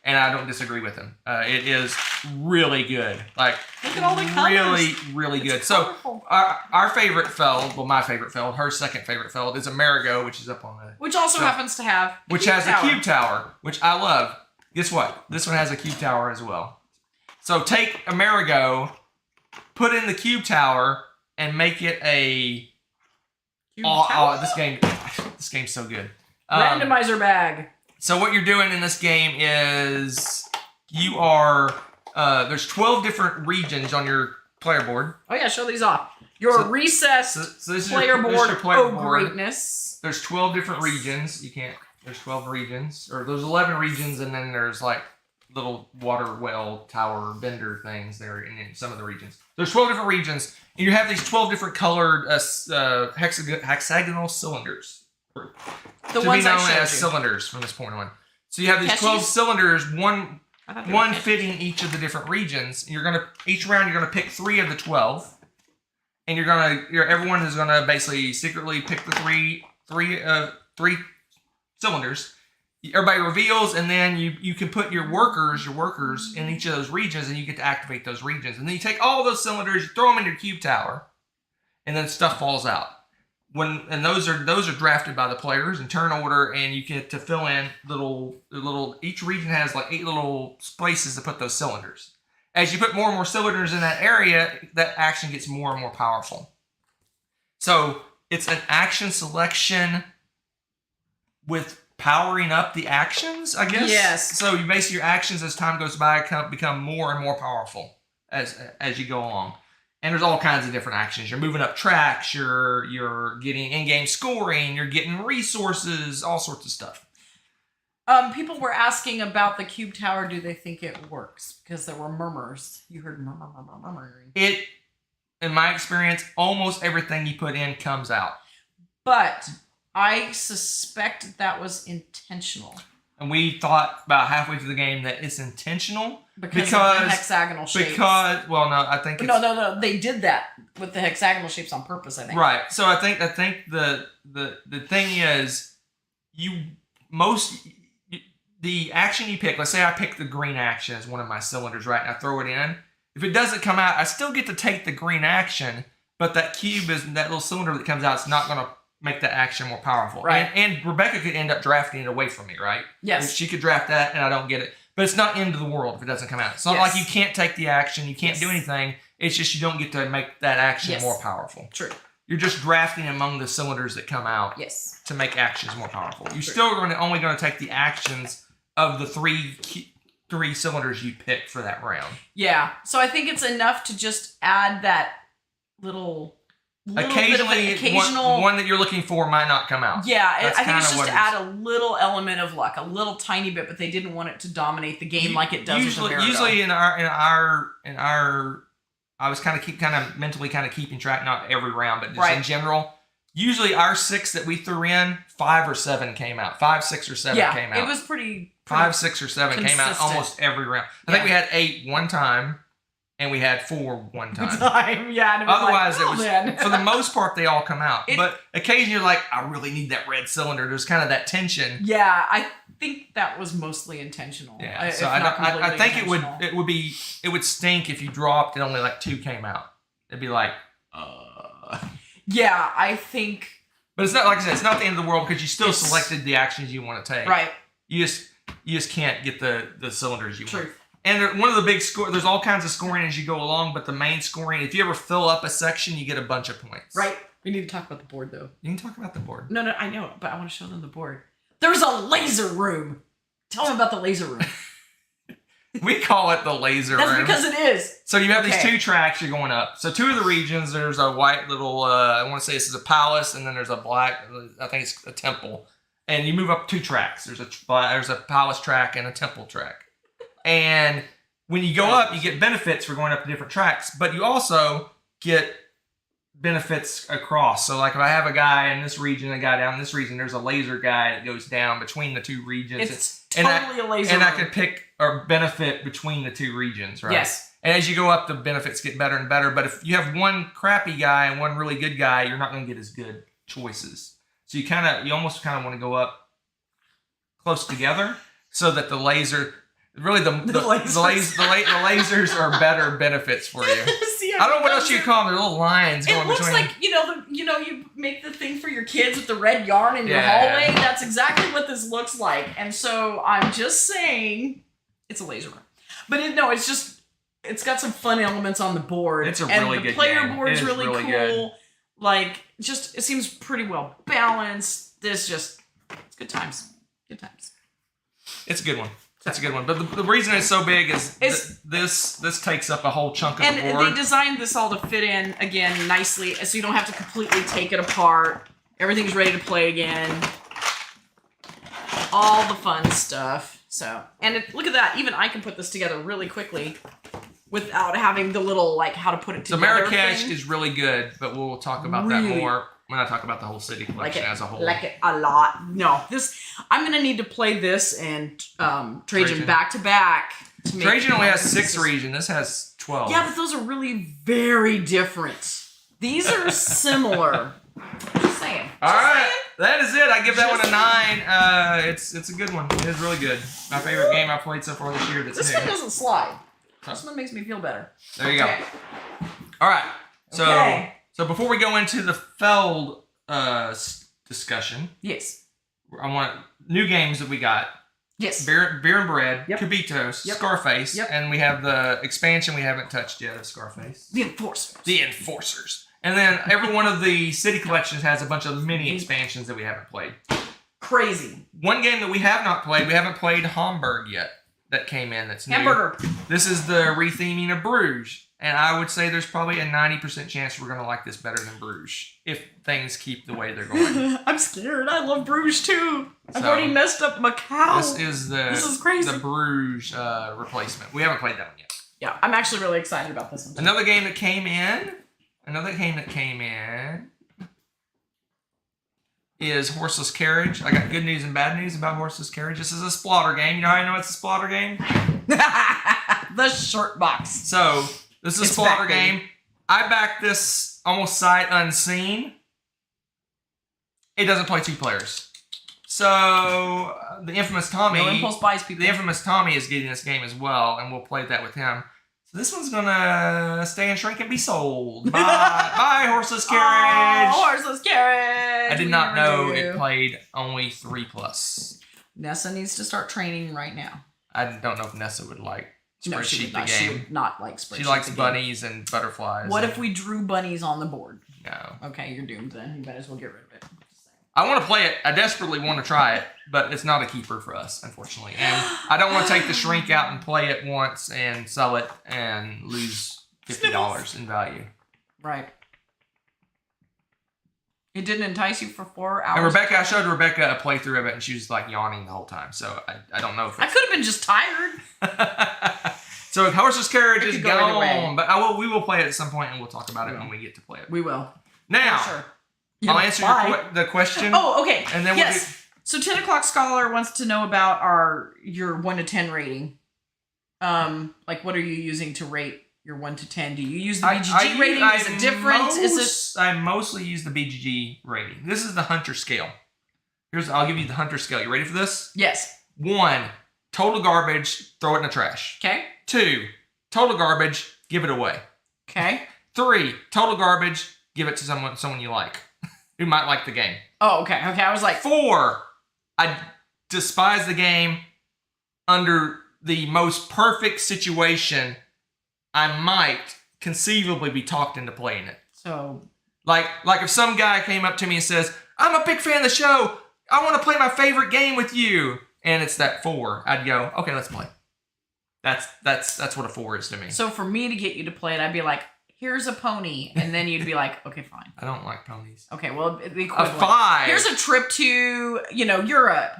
B: and I don't disagree with him. It is really good. Like,
A: look at all the colors.
B: Really, really good.
A: Colorful.
B: So, our favorite Feld, well, my favorite Feld, her second favorite Feld is Amerigo, which is up on the.
A: Which also happens to have.
B: Which has a cube tower, which I love. Guess what? This one has a cube tower as well. So take Amerigo, put in the cube tower, and make it a. This game's so good.
A: Randomizer bag.
B: So what you're doing in this game is you are there's 12 different regions on your player board.
A: Oh yeah, show these off. Your recessed
B: so this
A: player
B: is
A: board.
B: your player board.
A: Greatness.
B: There's 12 different regions. There's 12 regions, or there's 11 regions, and then there's like little water well tower bender things there in some of the regions. There's 12 different regions, and you have these 12 different colored hexagonal cylinders.
A: The ones I showed you.
B: Cylinders from this point on. So you have these 12 cylinders, one fitting each of the different regions. And each round you're gonna pick 3 of the 12, and everyone is gonna basically secretly pick the three cylinders. Everybody reveals, and then you can put your workers in each of those regions, and you get to activate those regions. And then you take all those cylinders, you throw them in your cube tower, and then stuff falls out. And those are drafted by the players in turn order, and you get to fill in little. Each region has like 8 little places to put those cylinders. As you put more and more cylinders in that area, that action gets more and more powerful. So it's an action selection with powering up the actions, I guess.
A: Yes.
B: So you basically your actions as time goes by become more and more powerful as you go along. And there's all kinds of different actions. You're moving up tracks, you're getting in-game scoring, you're getting resources, all sorts of stuff.
A: People were asking about the cube tower. Do they think it works? Because there were murmurs. You heard murmuring.
B: It, in my experience, almost everything you put in comes out.
A: But I suspect that was intentional.
B: And we thought about halfway through the game that it's intentional
A: because of the hexagonal shapes.
B: I think
A: no, they did that with the hexagonal shapes on purpose, I think.
B: Right. So I think the thing is the action you pick. Let's say I pick the green action as one of my cylinders, right? And I throw it in. If it doesn't come out, I still get to take the green action, but that cube is that little cylinder that comes out. It's not going to make that action more powerful.
A: Right.
B: And Rebecca could end up drafting it away from me, right?
A: Yes.
B: She could draft that and I don't get it. But it's not end of the world if it doesn't come out. It's not like you can't take the action, you can't do anything. It's just you don't get to make that action more powerful.
A: True.
B: You're just drafting among the cylinders that come out to make actions more powerful. You're still only going to take the actions of the three cylinders you pick for that round.
A: Yeah. So I think it's enough to just add that little
B: occasional one that you're looking for might not come out.
A: Yeah, I think it's just to add a little element of luck, a little tiny bit, but they didn't want it to dominate the game like it does with Amerigo.
B: Usually in our I was kind of mentally keeping track, not every round, but just in general. Usually our 6 that we threw in, 5 or 7 came out. 5, 6, or 7 came out.
A: It was pretty
B: 5, 6, or 7 came out almost every round. I think we had 8 one time. and we had 4 one time.
A: Yeah. And
B: Otherwise,
A: like,
B: it was for the most part they all come out. But occasionally you're like, I really need that red cylinder. There's kind of that tension.
A: Yeah, I think that was mostly intentional.
B: Yeah, so I think it would stink if you dropped and only like 2 came out. It'd be like,
A: Yeah, I think.
B: But it's not, like I said, it's not the end of the world because you still selected the actions you want to take.
A: Right.
B: You just can't get the cylinders you want.
A: Truth.
B: And one of the big there's all kinds of scoring as you go along, but the main scoring, if you ever fill up a section, you get a bunch of points.
A: Right. We need to talk about the board, though.
B: You can talk about the board.
A: No, I know, but I want to show them the board. There's a laser room. Tell them about the laser room.
B: We call it the laser room.
A: That's because it is.
B: So you have these 2 tracks you're going up. So 2 of the regions, there's a white little, I want to say this is a palace, and then there's a black, I think it's a temple. And you move up 2 tracks. There's a palace track and a temple track. And when you go up, you get benefits for going up to different tracks, but you also get benefits across. So like if I have a guy in this region, a guy down in this region, there's a laser guy that goes down between the 2 regions.
A: It's totally a laser
B: And
A: room.
B: I could pick or benefit between the 2 regions, right?
A: Yes.
B: And as you go up, the benefits get better and better. But if you have one crappy guy and one really good guy, you're not going to get as good choices. So you almost kind of want to go up close together so that the laser, really the lasers are better benefits for you.
A: See,
B: I don't know what else you call them. They're little lines going between.
A: It looks like, you make the thing for your kids with the red yarn in your
B: Yeah.
A: hallway. That's exactly what this looks like. And so I'm just saying it's a laser room. But it's got some fun elements on the board.
B: It's a really good
A: And the player
B: game.
A: board is
B: It is
A: really
B: really
A: cool.
B: good.
A: Like, it seems pretty well balanced. It's good times. Good times.
B: It's a good one. That's a good one. But the reason it's so big is this takes up a whole chunk of the board.
A: And they designed this all to fit in, again, nicely, so you don't have to completely take it apart. Everything's ready to play again. All the fun stuff. So, look at that. Even I can put this together really quickly without having the little, how to put it together.
B: So Marrakesh is really good, but we'll talk about that more when I talk about the whole city collection as a whole.
A: Like it a lot. No, I'm going to need to play this and Trajan back to back.
B: Trajan only has 6 regions. This has 12.
A: Yeah, but those are really very different. These are similar. Just saying.
B: All right, that is it. I give that one a 9. It's a good one. It is really good. My favorite game I've played so far this year.
A: This one doesn't slide. This one makes me feel better.
B: There you go. All right. So before we go into the Feld discussion,
A: yes,
B: I want new games that we got.
A: Yes,
B: Beer and Bread,
A: Yep.
B: Cubitos,
A: Yep.
B: Scarface,
A: Yep.
B: and we have the expansion we haven't touched yet of Scarface.
A: the Enforcers.
B: The Enforcers. And then every one of the city collections has a bunch of mini expansions that we haven't played.
A: Crazy.
B: One game that we have not played, we haven't played Hamburg yet. That came in that's new.
A: Hamburger.
B: This is the retheming of Bruges. And I would say there's probably a 90% chance we're going to like this better than Bruges. If things keep the way they're going.
A: I'm scared. I love Bruges too. I've
B: So,
A: already messed up Macau.
B: This is
A: crazy.
B: the Bruges replacement. We haven't played that one yet.
A: Yeah, I'm actually really excited about this one too.
B: Another game that came in is Horseless Carriage. I got good news and bad news about Horseless Carriage. This is a splatter game. You know how I know it's a splatter game?
A: The short box.
B: So, this is a splatter game. I backed this almost sight unseen. It doesn't play 2 players. So, the infamous Tommy...
A: No impulse buys, people.
B: The infamous Tommy is getting this game as well, and we'll play that with him. So this one's gonna stay and shrink and be sold. Bye, Horseless Carriage.
A: Oh, Horseless Carriage.
B: I did not know it played only 3+.
A: Nessa needs to start training right now.
B: I don't know if Nessa would like spreadsheet the
A: She
B: game.
A: would not like spreadsheet.
B: She likes
A: the game.
B: bunnies and butterflies.
A: What if we drew bunnies on the board?
B: No.
A: Okay, you're doomed then. You might as well get rid of it.
B: I want to play it. I desperately want to try it, but it's not a keeper for us, unfortunately. And I don't want to take the shrink out and play it once and sell it and lose $50 in value.
A: Right. It didn't entice you for 4 hours?
B: And Rebecca, I showed Rebecca a playthrough of it, and she was like yawning the whole time. So I don't know if
A: I could have been just tired.
B: So Horseless Carriage is
A: could go either way.
B: gone, but we will play it at some point, and we'll talk about it when we get to play it.
A: We will.
B: Now,
A: Sure.
B: I'll answer the question.
A: Oh, okay.
B: And then
A: yes. So 10 o'clock scholar wants to know about your 1 to 10 rating. Like, what are you using to rate your 1 to 10? Do you use the BGG rating? Is it different?
B: I mostly use the BGG rating. This is the Hunter scale. I'll give you the Hunter scale. You ready for this?
A: Yes.
B: 1, total garbage, throw it in the trash.
A: Okay.
B: 2, total garbage, give it away.
A: Okay.
B: 3, total garbage, give it to someone you like, who might like the game.
A: Oh, okay. Okay, I was like...
B: 4, I despise the game. Under the most perfect situation, I might conceivably be talked into playing it.
A: So...
B: Like if some guy came up to me and says, I'm a big fan of the show, I want to play my favorite game with you, and it's that 4, I'd go, okay, let's play. That's what a 4 is to me.
A: So for me to get you to play it, I'd be like, here's a pony, and then you'd be like, okay, fine.
B: I don't like ponies.
A: Okay, well, the equivalent.
B: A 5.
A: Here's a trip to, Europe.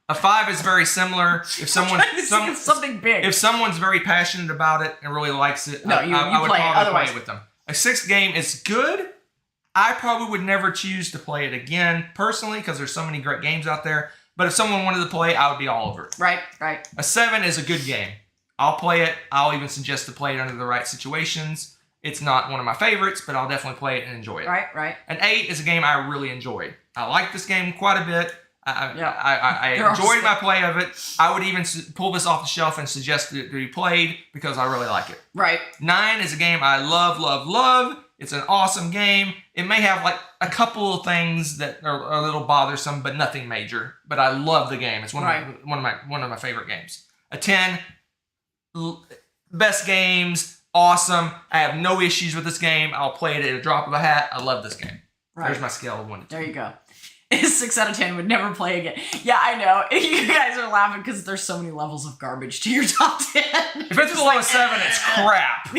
B: A 5 is very similar. If
A: something big.
B: If someone's very passionate about it and really likes it,
A: no,
B: I would
A: play
B: probably
A: otherwise.
B: play it with them. A 6th game is good. I probably would never choose to play it again, personally, because there's so many great games out there. But if someone wanted to play, I would be all over it.
A: Right.
B: A 7 is a good game. I'll play it. I'll even suggest to play it under the right situations. It's not one of my favorites, but I'll definitely play it and enjoy it.
A: Right.
B: An 8 is a game I really enjoy. I like this game quite a bit. I enjoyed my play of it. I would even pull this off the shelf and suggest it to be played because I really like it.
A: Right.
B: 9 is a game I love. It's an awesome game. It may have like a couple of things that are a little bothersome, but nothing major. But I love the game. It's one of my favorite games. A 10, best games, awesome. I have no issues with this game. I'll play it at a drop of a hat. I love this game. Right. There's my scale of 1 to 10.
A: There you go. 6 out of 10 would never play again. Yeah, I know. You guys are laughing because there's so many levels of garbage to your top 10.
B: If it's below a 7, it's crap.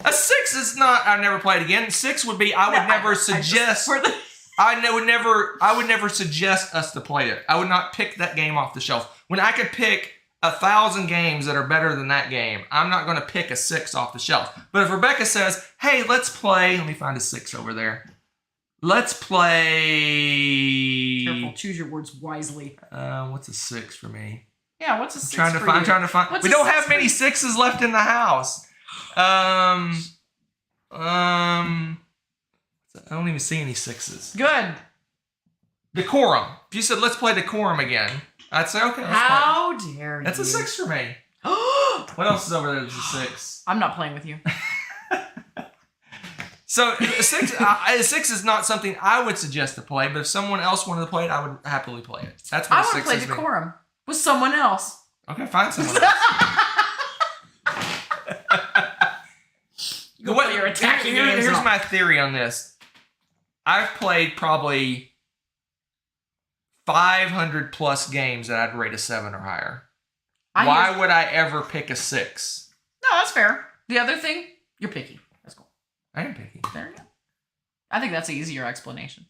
B: A 6 is not. I never play it again. 6 would be. I would never suggest. I would never suggest us to play it. I would not pick that game off the shelf. When I could pick 1,000 games that are better than that game, I'm not going to pick a 6 off the shelf. But if Rebecca says, "Hey, let's play," let me find a 6 over there. Let's play.
A: Careful, choose your words wisely.
B: What's a 6 for me?
A: Yeah, what's a 6
B: I'm trying to find. We don't have many 6s left in the house. I don't even see any 6s.
A: Good.
B: Decorum. If you said let's play Decorum again, I'd say okay.
A: How dare you?
B: That's a 6 for me. What else is over there that's a 6?
A: I'm not playing with you.
B: So a 6 is not something I would suggest to play, but if someone else wanted to play it, I would happily play it. That's what
A: I
B: a 6
A: want to play
B: is.
A: Decorum with someone else.
B: Okay, find someone else.
A: You're attacking
B: Here's my theory on this. I've played probably 500 plus games that I'd rate a 7 or higher. Why would I ever pick a 6?
A: No, that's fair. The other thing, you're picky. That's cool.
B: I am picky.
A: There you go. I think that's an easier explanation.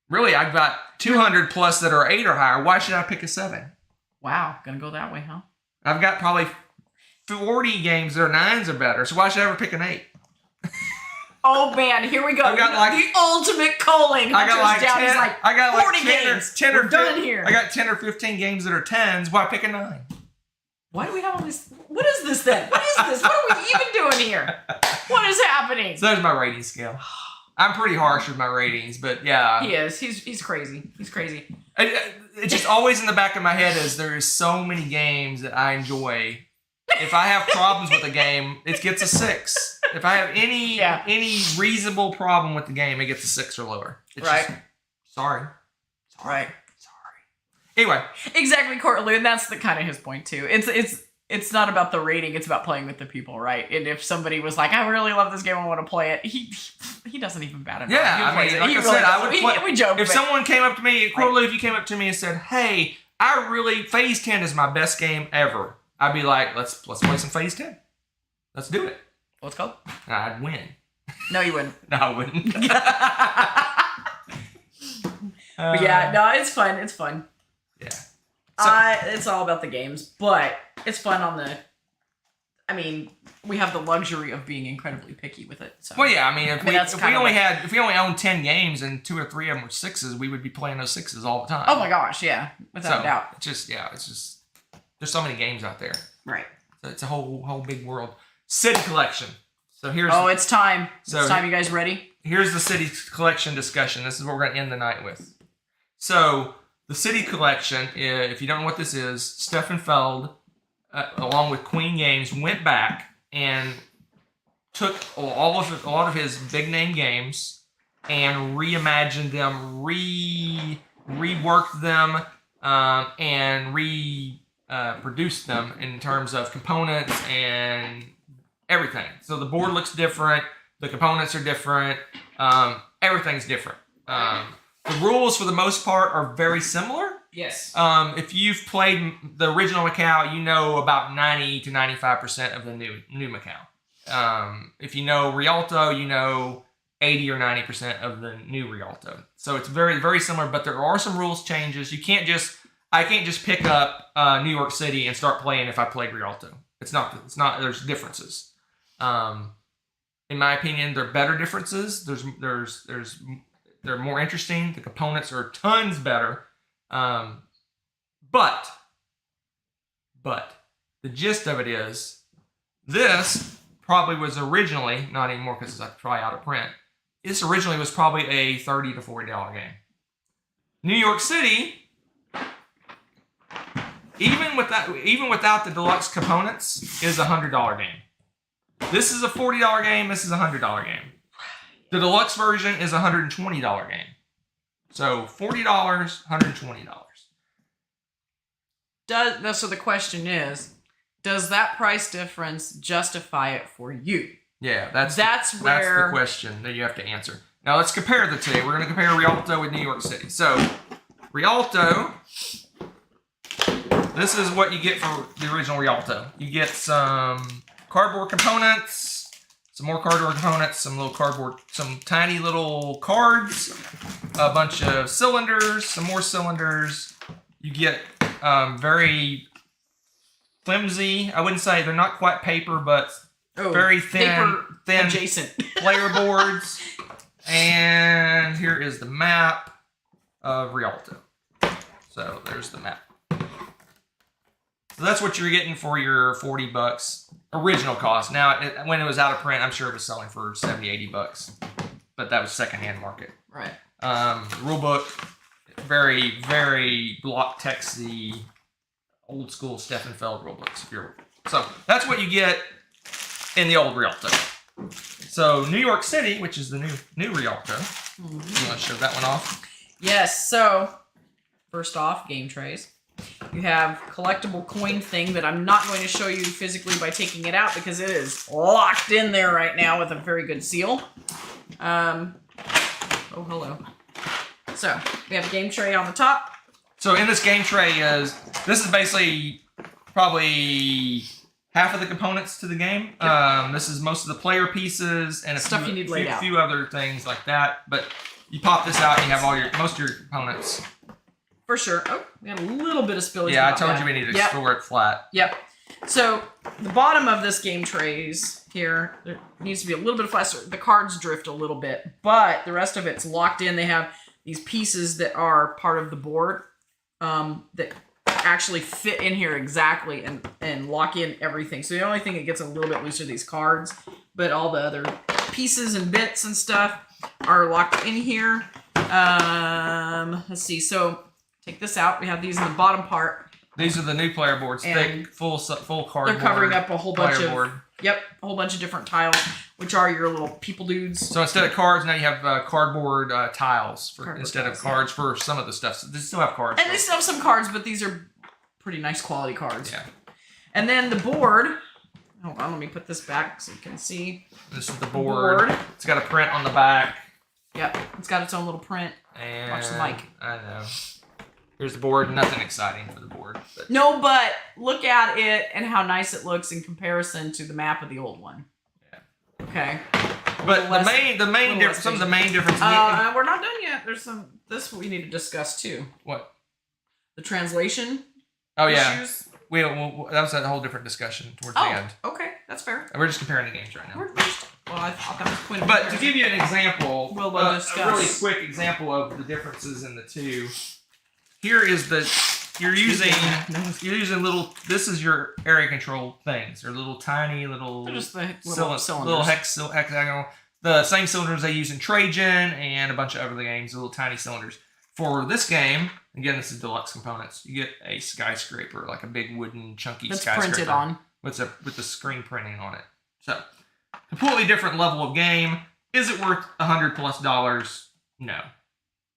B: Really, I've got 200 plus that are 8 or higher. Why should I pick a 7?
A: Wow, gonna go that way, huh?
B: I've got probably 40 games that are 9s or better, so why should I ever pick an 8?
A: Oh man, here we go.
B: I've got like
A: the ultimate culling.
B: I got like 10. I got like
A: 40 games.
B: 10 or
A: 10 here.
B: I got 10 or 15 games that are 10s. Why pick a 9?
A: Why do we have all this? What is this then? What is this? What are we even doing here? What is happening?
B: So there's my rating scale. I'm pretty harsh with my ratings, but yeah.
A: He is. He's crazy. He's crazy.
B: It's just always in the back of my head is there is so many games that I enjoy. If I have problems with a game, it gets a 6. If I have any reasonable problem with the game, it gets a 6 or lower. It's
A: right.
B: Just, sorry.
A: Right.
B: Anyway.
A: Exactly, Courtlew, and that's the kind of his point too. It's not about the rating, it's about playing with the people, right? And if somebody was like, I really love this game, I want to play it, he doesn't even bat an eye.
B: Yeah, I mean, like I said, I would play.
A: We joke.
B: If someone came up to me, Courtlew, if you came up to me and said, hey, Phase 10 is my best game ever, I'd be like, let's play some Phase 10. Let's do it.
A: Let's go.
B: I'd win.
A: No, you wouldn't.
B: No, I wouldn't.
A: But yeah, no, it's fun. It's fun.
B: Yeah.
A: It's all about the games, but it's fun on the. I mean, we have the luxury of being incredibly picky with it. So.
B: Well, yeah, I mean, if we only owned 10 games and 2 or 3 of them were 6s, we would be playing those 6s all the time.
A: Oh my gosh, yeah, without a doubt.
B: It's just there's so many games out there.
A: Right.
B: So it's a whole big world. City collection. So here's.
A: Oh, it's time.
B: So
A: it's time. You guys ready?
B: Here's the city collection discussion. This is what we're going to end the night with. So the city collection, if you don't know what this is, Stefan Feld, along with Queen Games, went back and took a lot of his big name games and reimagined them, reworked them, and reproduced them in terms of components and everything. So the board looks different, the components are different, everything's different. The rules, for the most part, are very similar.
A: Yes.
B: If you've played the original Macau, you know about 90 to 95% of the new Macau. If you know Rialto, you know 80 or 90% of the new Rialto. So it's very, very similar, but there are some rules changes. I can't just pick up New York City and start playing if I played Rialto. It's not, there's differences. In my opinion, they're better differences. They're more interesting. The components are tons better. But the gist of it is, this probably was originally, not anymore because it's probably out of print, this originally was probably a $30 to $40 game. New York City, even without the deluxe components, is a $100 game. This is a $40 game, this is a $100 game. The deluxe version is a $120 game. So $40, $120.
A: So the question is, does that price difference justify it for you?
B: Yeah, that's the question that you have to answer. Now let's compare the two. We're going to compare Rialto with New York City. So Rialto, this is what you get for the original Rialto. You get some cardboard components, some more cardboard components, some tiny little cards, a bunch of cylinders, some more cylinders. You get very flimsy, I wouldn't say they're not quite paper, but very thin
A: adjacent
B: player boards. And here is the map of Rialto. So there's the map. So that's what you're getting for your $40 original cost. Now, when it was out of print, I'm sure it was selling for $70, $80, but that was secondhand market.
A: Right.
B: Rule book, very, very block texty, old school Stefan Feld rule books. So that's what you get in the old Rialto. So New York City, which is the new Rialto. You want to show that one off?
A: Yes. So first off, game trays. You have collectible coin thing that I'm not going to show you physically by taking it out because it is locked in there right now with a very good seal. Oh, hello. So we have a game tray on the top.
B: So in this game tray this is basically probably half of the components to the game. Yep. This is most of the player pieces and
A: stuff you need laid out.
B: A few other things like that. But you pop this out and you have most of your components.
A: For sure. Oh, we got a little bit of spillage.
B: Yeah, I told you we need to store it flat.
A: Yep. So the bottom of this game trays here, there needs to be a little bit of flat. So the cards drift a little bit, but the rest of it's locked in. They have these pieces that are part of the board that actually fit in here exactly and lock in everything. So the only thing that gets a little bit loose are these cards, but all the other pieces and bits and stuff are locked in here. Let's see. So take this out. We have these in the bottom part.
B: These are the new player boards, thick, full cardboard.
A: They're covering up a whole bunch
B: board.
A: a whole bunch of different tiles, which are your little people dudes.
B: So instead of cards, now you have cardboard tiles instead of cards
A: yeah.
B: For some of the stuff. So they still have cards.
A: And they still have some cards, but these are pretty nice quality cards.
B: Yeah.
A: And then the board. Hold on, let me put this back so you can see.
B: This is the board. It's got a print on the back.
A: Yep, it's got its own little print.
B: And
A: watch the mic.
B: I know. Here's the board. Nothing exciting for the board.
A: No, but look at it and how nice it looks in comparison to the map of the old one.
B: Yeah.
A: Okay.
B: But the main difference, some of the main differences.
A: We're not done yet. There's this we need to discuss too.
B: What?
A: The translation.
B: Oh yeah.
A: Issues.
B: That was a whole different discussion towards the end.
A: Okay, that's fair.
B: We're just comparing the games right now.
A: I thought that was the point of
B: But to give you an example,
A: we'll discuss.
B: A really quick example of the differences in the two. Here is you're using little. This is your area control things. They're little tiny little.
A: They're just the little cylinders.
B: Little hexagonal. The same cylinders they use in Trajan and a bunch of other games. Little tiny cylinders. For this game, again, this is deluxe components. You get a skyscraper, like a big wooden chunky skyscraper.
A: That's printed on.
B: With the screen printing on it. So, completely different level of game. Is it worth $100+? No.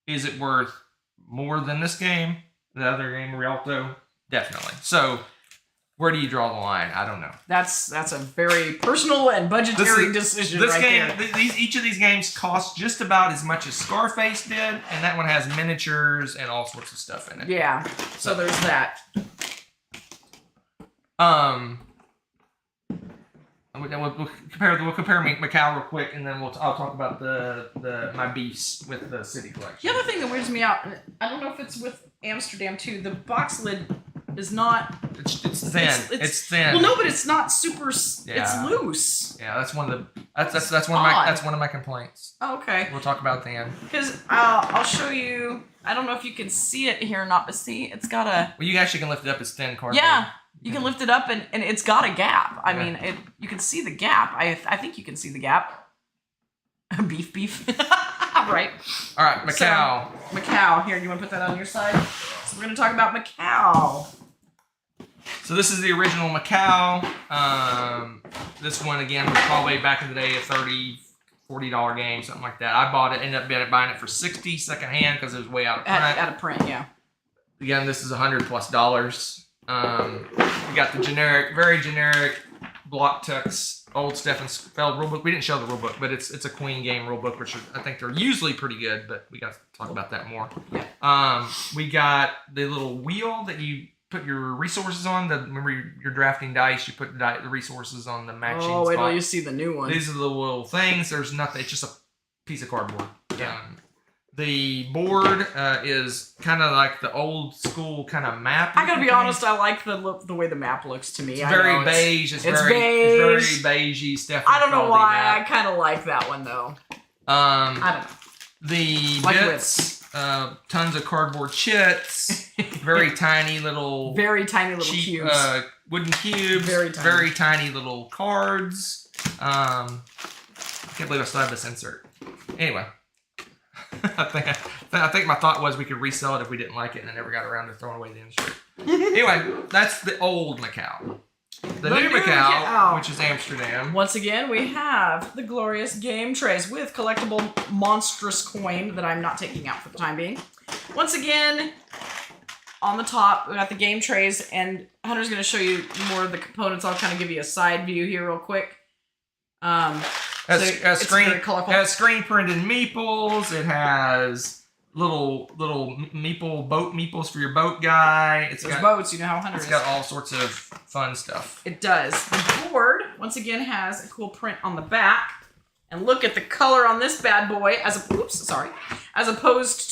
B: Is it worth more than this game? The other game, Rialto? Definitely. So, where do you draw the line? I don't know.
A: That's a very personal and budgetary decision
B: this
A: right
B: game,
A: there.
B: Each of these games cost just about as much as Scarface did, and that one has miniatures and all sorts of stuff in it.
A: Yeah. So there's that.
B: We'll compare Macau real quick, and then I'll talk about my beefs with the city collection.
A: The other thing that weirds me out, and I don't know if it's with Amsterdam too, the box lid is not.
B: It's thin. It's thin.
A: Well, no, but it's not super. Yeah. It's loose.
B: Yeah, that's one of my complaints.
A: Oh, okay.
B: We'll talk about it then.
A: Because I'll show you. I don't know if you can see it here or not, but see, it's got a.
B: Well, you actually can lift it up as thin cardboard.
A: Yeah. You can lift it up, and it's got a gap. I mean, you can see the gap. I think you can see the gap. Beef. Right.
B: All right, Macau.
A: So, Macau. Here, you want to put that on your side? So we're going to talk about Macau.
B: So this is the original Macau. This one, again, was probably back in the day a $30, $40 game, something like that. I bought it, ended up buying it for $60 secondhand because it was way out of print.
A: Out of print, yeah.
B: Again, this is $100+. We got the very generic block text old Stefan Feld rulebook. We didn't show the rulebook, but it's a Queen game rulebook, which I think they're usually pretty good, but we got to talk about that more.
A: Yeah.
B: We got the little wheel that you put your resources on. Remember you're drafting dice, you put the resources on the matching spot.
A: Wait till you see the new one.
B: These are the little things. There's nothing. It's just a piece of cardboard.
A: Yeah.
B: The board is kind of like the old school kind of map.
A: I gotta be honest, I like the way the map looks to me.
B: It's very beige. It's very beigey stuff.
A: I don't know why. Map. I kind of like that one though.
B: I
A: don't know.
B: The bits, tons of cardboard chits, very tiny little
A: cubes,
B: wooden cubes, very tiny little cards. I can't believe I still have this insert. Anyway. I think my thought was we could resell it if we didn't like it, and I never got around to throwing away the insert. Anyway, that's the old Macau. The new Macau, which is Amsterdam.
A: Once again, we have the glorious game trays with collectible monstrous coin that I'm not taking out for the time being. Once again, on the top, we got the game trays, and Hunter's going to show you more of the components. I'll kind of give you a side view here real quick.
B: Has screen printed meeples. It has little boat meeples for your boat guy. It's got
A: boats. You know how Hunter is.
B: It's got all sorts of fun stuff.
A: It does. The board once again has a cool print on the back, and look at the color on this bad boy. As opposed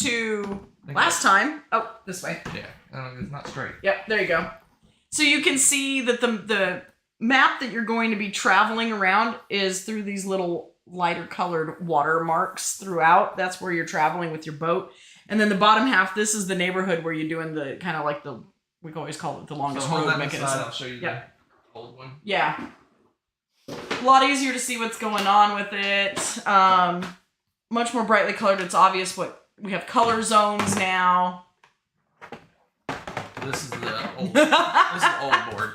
A: to last time. Oh, this way.
B: Yeah, it's not straight.
A: Yep, there you go. So you can see that the map that you're going to be traveling around is through these little lighter colored watermarks throughout. That's where you're traveling with your boat. And then the bottom half, this is the neighborhood where you're doing the kind of like we always call it the longest road mechanism.
B: I'll show you the old one.
A: Yeah. A lot easier to see what's going on with it. Much more brightly colored. It's obvious what we have color zones now.
B: This is the old board.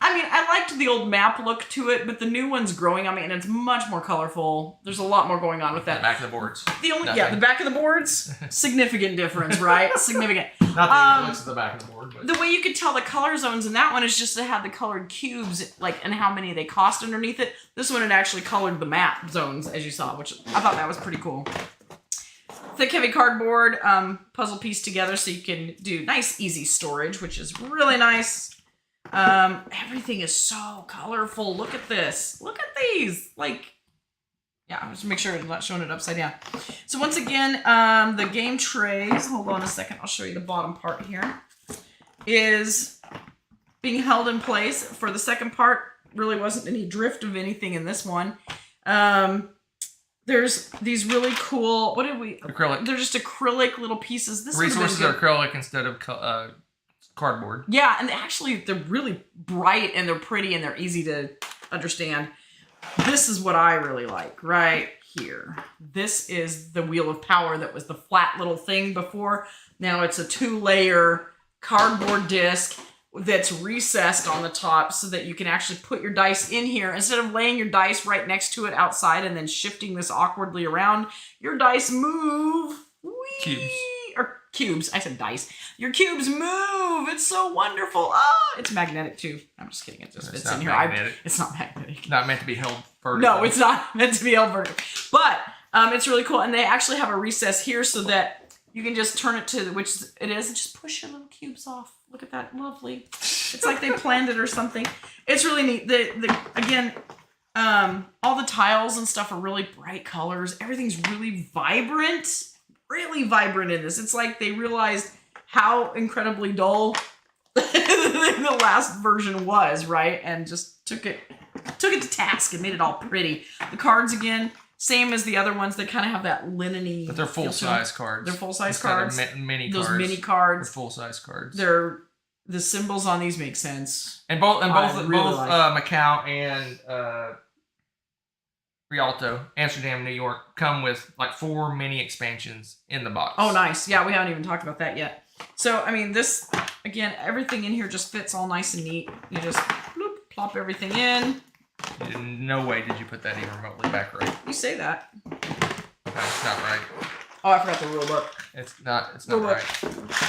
A: I mean, I liked the old map look to it, but the new one's growing on me, and it's much more colorful. There's a lot more going on with that.
B: The back of the boards.
A: The back of the boards, significant difference, right? Significant.
B: Not that it looks at the back of the board, but
A: the way you could tell the color zones in that one is just it had the colored cubes, and how many they cost underneath it. This one had actually colored the map zones, as you saw, which I thought that was pretty cool. Thick, heavy cardboard, puzzle piece together so you can do nice, easy storage, which is really nice. Everything is so colorful. Look at this. Look at these. Yeah, just make sure I'm not showing it upside down. So once again, the game trays, hold on a second, I'll show you the bottom part here, is being held in place. For the second part, really wasn't any drift of anything in this one. There's these really cool,
B: acrylic.
A: They're just acrylic little pieces. This
B: resources are acrylic instead of cardboard.
A: Yeah, and actually they're really bright and they're pretty and they're easy to understand. This is what I really like right here. This is the Wheel of Power that was the flat little thing before. Now it's a 2-layer cardboard disc that's recessed on the top so that you can actually put your dice in here. Instead of laying your dice right next to it outside and then shifting this awkwardly around, your dice move. Whee!
B: Cubes.
A: Or cubes. I said dice. Your cubes move. It's so wonderful. Oh, it's magnetic too. I'm just kidding. It just fits in here. It's not magnetic.
B: Not meant to be held vertically.
A: No, it's not meant to be held vertically. But it's really cool. And they actually have a recess here so that you can just turn it to which it is and just push your little cubes off. Look at that. Lovely. It's like they planned it or something. It's really neat. Again, all the tiles and stuff are really bright colors. Everything's really vibrant. Really vibrant in this. It's like they realized how incredibly dull the last version was, right? And just took it to task and made it all pretty. The cards, again, same as the other ones. They kind of have that linen-y.
B: But they're full-size cards.
A: They're full-size cards.
B: Mini
A: Those
B: cards.
A: mini cards.
B: They're full-size cards.
A: The symbols on these make sense.
B: And both
A: really like
B: Macau and Rialto, Amsterdam, New York, come with like 4 mini expansions in the box.
A: Oh, nice. Yeah, we haven't even talked about that yet. So, I mean, this, again, everything in here just fits all nice and neat. You just bloop, plop everything in.
B: No way did you put that even remotely back right.
A: You say that.
B: Okay, it's not right.
A: Oh, I forgot the rule book.
B: It's not right.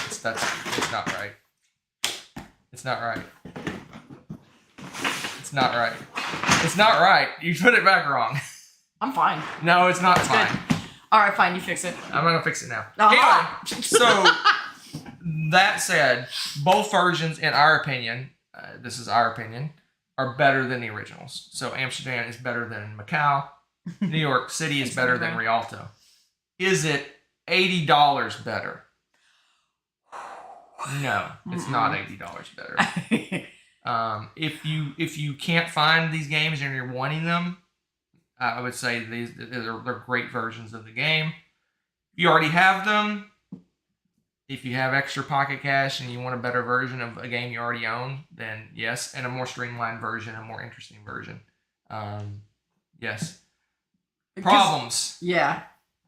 B: It's not right. It's not right. It's not right. It's not right. You put it back wrong.
A: I'm fine.
B: No, it's not
A: It's
B: fine.
A: good. All right, fine. You fix it.
B: I'm gonna fix it now.
A: Uh-huh.
B: Anyway, so that said, both versions, in our opinion, this is our opinion, are better than the originals. So Amsterdam is better than Macau. New York City is better than Rialto. Is it $80 better? No, it's not $80 better. If you can't find these games and you're wanting them, I would say they're great versions of the game. If you already have them, if you have extra pocket cash and you want a better version of a game you already own, then yes, and a more streamlined version, a more interesting version. Yes. Problems.
A: Yeah.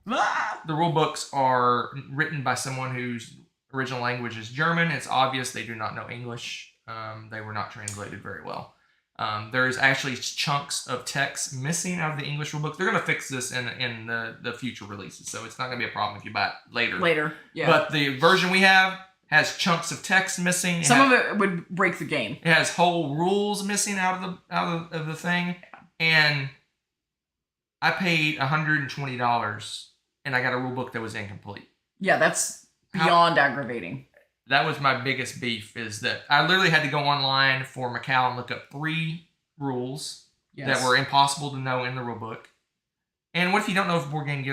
B: The rule books are written by someone whose original language is German. It's obvious they do not know English. They were not translated very well. There's actually chunks of text missing out of the English rulebook. They're going to fix this in the future releases, so it's not going to be a problem if you buy it later.
A: Later, yeah.
B: But the version we have has chunks of text missing.
A: Some of it would break the game.
B: It has whole rules missing out of the thing, and I paid $120, and I got a rulebook that was incomplete.
A: Yeah, that's beyond aggravating.
B: That was my biggest beef, is that I literally had to go online for Macau and look up 3 rules that were impossible to know in the rule book. And what if you don't know if Board Game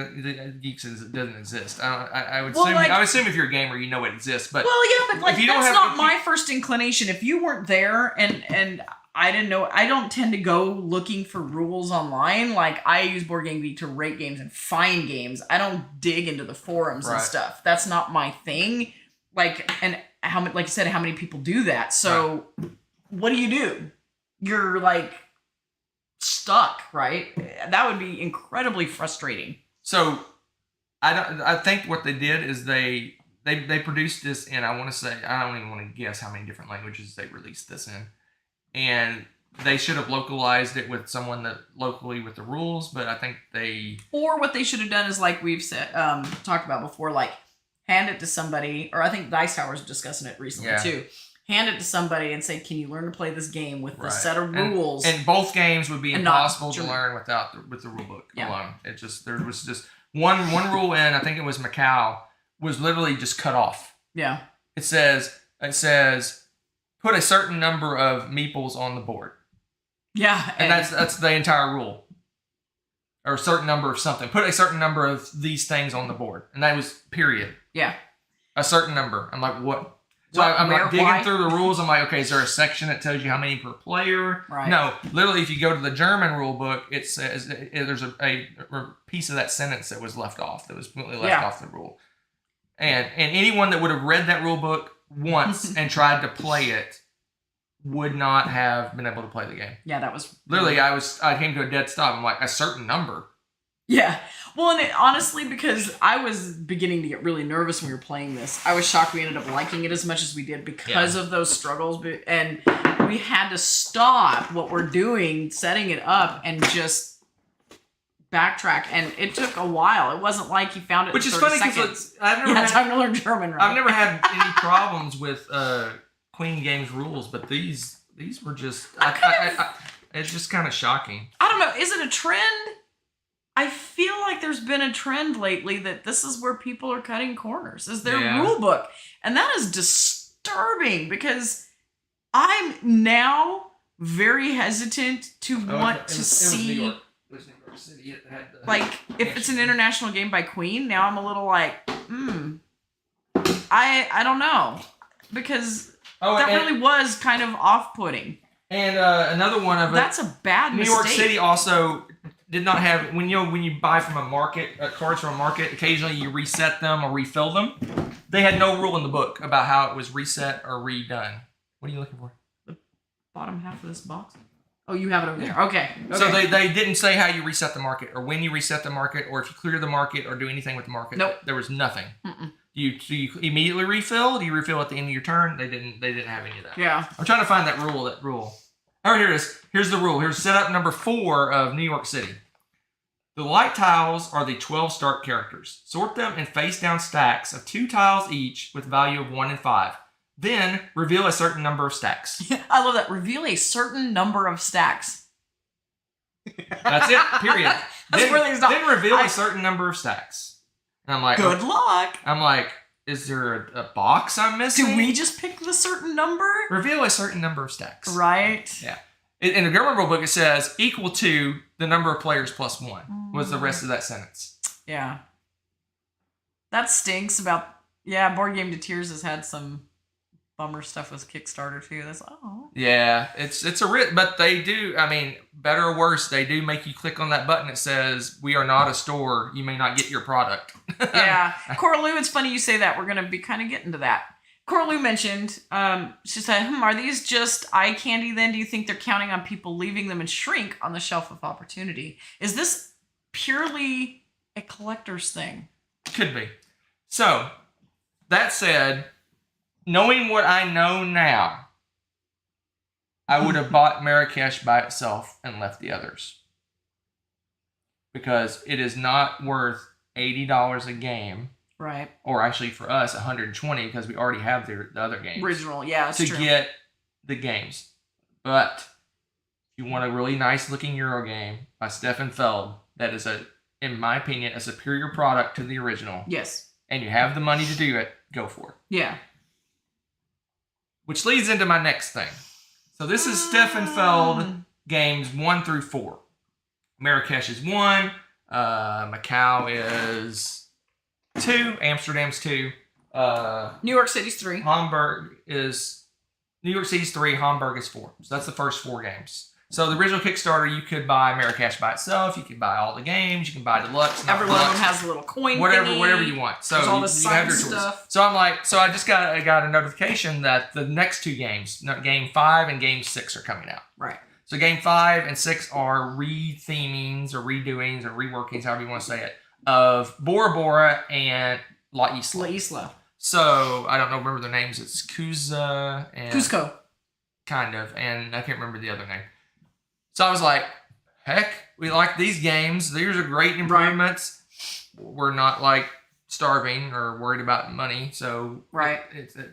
B: Geeks doesn't exist? I would assume if you're a gamer, you know it exists. But
A: like that's not my first inclination. If you weren't there and I didn't know, I don't tend to go looking for rules online. Like, I use Board Game Geek to rate games and find games. I don't dig into the forums and stuff. That's not my thing. Like, and like you said, how many people do that? So, what do? You're like stuck, right? That would be incredibly frustrating.
B: So, I think what they did is they produced this in, I want to say, I don't even want to guess how many different languages they released this in, and they should have localized it with someone that locally with the rules, but I think or
A: what they should have done is, like we've said, talked about before, like, hand it to somebody, or I think Dice Tower's discussing it recently too. Hand it to somebody and say, "Can you learn to play this game with this set of rules?"
B: And both games would be impossible to learn with the rule book alone. It just there was just one rule in, I think it was Macau, was literally just cut off.
A: Yeah.
B: It says put a certain number of meeples on the board.
A: Yeah,
B: and that's the entire rule. Or a certain number of something. Put a certain number of these things on the board. And that was period.
A: Yeah.
B: A certain number. I'm like, what? So I'm like digging through the rules. I'm like, okay, is there a section that tells you how many per player?
A: Right.
B: No. Literally, if you go to the German rule book, it says there's a piece of that sentence that was left off. That was completely left off the rule. And anyone that would have read that rule book once and tried to play it would not have been able to play the game.
A: Yeah, that was
B: literally. I came to a dead stop. I'm like, a certain number.
A: Yeah. Well, and honestly, because I was beginning to get really nervous when we were playing this, I was shocked we ended up liking it as much as we did because of those struggles. And we had to stop what we're doing, setting it up, and just backtrack. And it took a while. It wasn't like you found it
B: Which
A: in
B: is
A: 30
B: funny
A: seconds.
B: because
A: time to learn German, right?
B: I've never had any problems with Queen Games rules, but these were just... it's just kind of shocking.
A: I don't know. Is it a trend? I feel like there's been a trend lately that this is where people are cutting corners, is their rule book. And that is disturbing because I'm now very hesitant to want to see...
B: It was New York City. It had the
A: like, if it's an international game by Queen, now I'm a little like, I don't know. Because that really was kind of off-putting.
B: And another one of it...
A: That's a bad mistake.
B: New York City also... did not have when you buy from a market cards from a market, occasionally you reset them or refill them. They had no rule in the book about how it was reset or redone. What are you looking for?
A: The bottom half of this box. Oh, you have it over there. Okay.
B: So they didn't say how you reset the market or when you reset the market or if you clear the market or do anything with the market.
A: Nope.
B: There was nothing. Do you immediately refill? Do you refill at the end of your turn? They didn't have any of that.
A: Yeah.
B: I'm trying to find that rule. Oh, here it is. Here's the rule. Here's setup number 4 of New York City. The light tiles are the 12 start characters. Sort them in face-down stacks of 2 tiles each with value of 1 and 5. Then reveal a certain number of stacks.
A: I love that. Reveal a certain number of stacks.
B: That's it, period. Then reveal a certain number of stacks. And I'm like,
A: good luck.
B: I'm like, is there a box I'm missing?
A: Do we just pick the certain number?
B: Reveal a certain number of stacks.
A: Right.
B: Yeah. In the German rule book, it says equal to the number of players plus 1 was the rest of that sentence. Yeah.
A: That stinks about... Yeah, Board Game to Tears has had some bummer stuff with Kickstarter, too. That's... Oh.
B: Yeah, it's a risk, but they do, I mean, better or worse, they do make you click on that button that says, we are not a store, you may not get your product.
A: Yeah. Cora Lou, it's funny you say that. We're going to be kind of getting to that. Cora Lou mentioned, she said, are these just eye candy then? Do you think they're counting on people leaving them in shrink on the shelf of opportunity? Is this purely a collector's thing?
B: Could be. So, that said, knowing what I know now, I would have bought Marrakesh by itself and left the others. Because it is not worth $80 a game.
A: Right.
B: Or actually for us, $120 because we already have the other games.
A: Original, yeah, that's true.
B: To get the games. But if you want a really nice looking Euro game by Stefan Feld, that is, in my opinion, a superior product to the original.
A: Yes.
B: And you have the money to do it, go for it.
A: Yeah.
B: Which leads into my next thing. So this is Stefan Feld games 1 through 4. Marrakesh is 1. Macau is 2. Amsterdam's 2.
A: New York City's 3.
B: New York City's 3. Hamburg is 4. So that's the first 4 games. So the original Kickstarter, you could buy Marrakesh by itself. You could buy all the games. You can buy deluxe.
A: Every one of them has a little coin.
B: Whatever
A: thingy.
B: you want. So
A: all the
B: you have your
A: stuff.
B: choice. So I'm like, so I just got a notification that the next 2 games, Game 5 and Game 6, are coming out.
A: Right.
B: So Game 5 and 6 are re-themings or redoings or reworkings, however you want to say it, of Bora Bora and La Isla.
A: La Isla.
B: So I don't know, remember their names. It's Cuza and
A: Cusco.
B: Kind of, and I can't remember the other name. So I was like, heck, we like these games. These are great improvements. Right. We're not like starving or worried about money. So
A: right,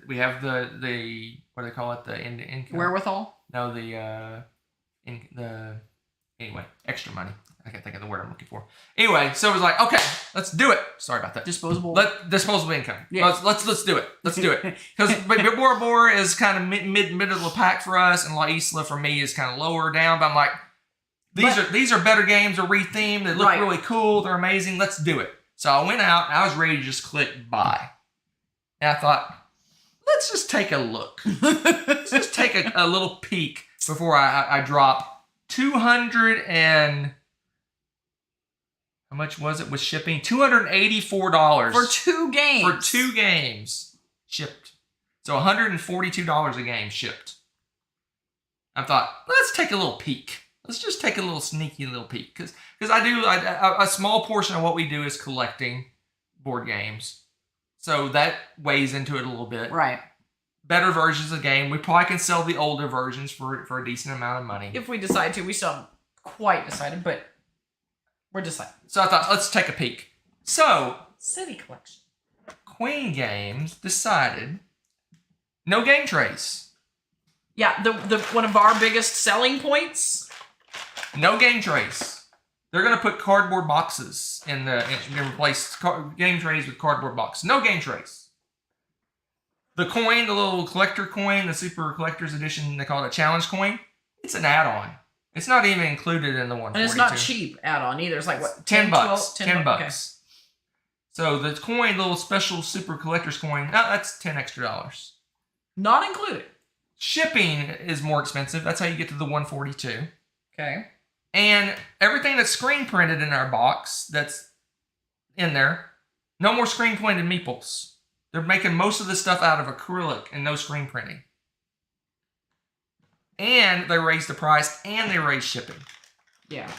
B: we have the what do they call it? The income.
A: Wherewithal?
B: No, anyway, extra money. I can't think of the word I'm looking for. Anyway, so it was like, okay, let's do it. Sorry about that.
A: Disposable
B: income.
A: Yeah.
B: Let's do it. Let's do it. Because Bora Bora is kind of middle of the pack for us, and La Isla for me is kind of lower down. But I'm like, these are better games. They're rethemed. They look really cool. They're amazing. Let's do it. So I went out and I was ready to just click buy. And I thought, let's just take a look. Let's just take a little peek before I drop 200 and... How much was it with shipping? $284.
A: For 2 games.
B: For 2 games shipped. So $142 a game shipped. I thought, let's take a little peek. Let's just take a little sneaky little peek. Because a small portion of what we do is collecting board games. So that weighs into it a little bit.
A: Right.
B: Better versions of the game. We probably can sell the older versions for a decent amount of money.
A: If we decide to. We still haven't quite decided, but we're deciding.
B: So I thought, let's take a peek. So,
A: City Collection.
B: Queen Games decided no game trays.
A: Yeah, the one of our biggest selling points.
B: No game trays. They're going to put cardboard boxes in replace game trays with cardboard boxes. No game trays. The coin, the little collector coin, the Super Collector's Edition, they call it a challenge coin. It's an add-on. It's not even included in the 142.
A: And it's not cheap add-on either. It's like what?
B: $10.
A: 10
B: bucks.
A: Okay.
B: So the coin, little special Super Collector's coin, that's $10 extra.
A: Not included.
B: Shipping is more expensive. That's how you get to the 142.
A: Okay.
B: And everything that's screen printed in our box that's in there, no more screen printed meeples. They're making most of the stuff out of acrylic and no screen printing. And they raised the price and they raised shipping.
A: Yeah.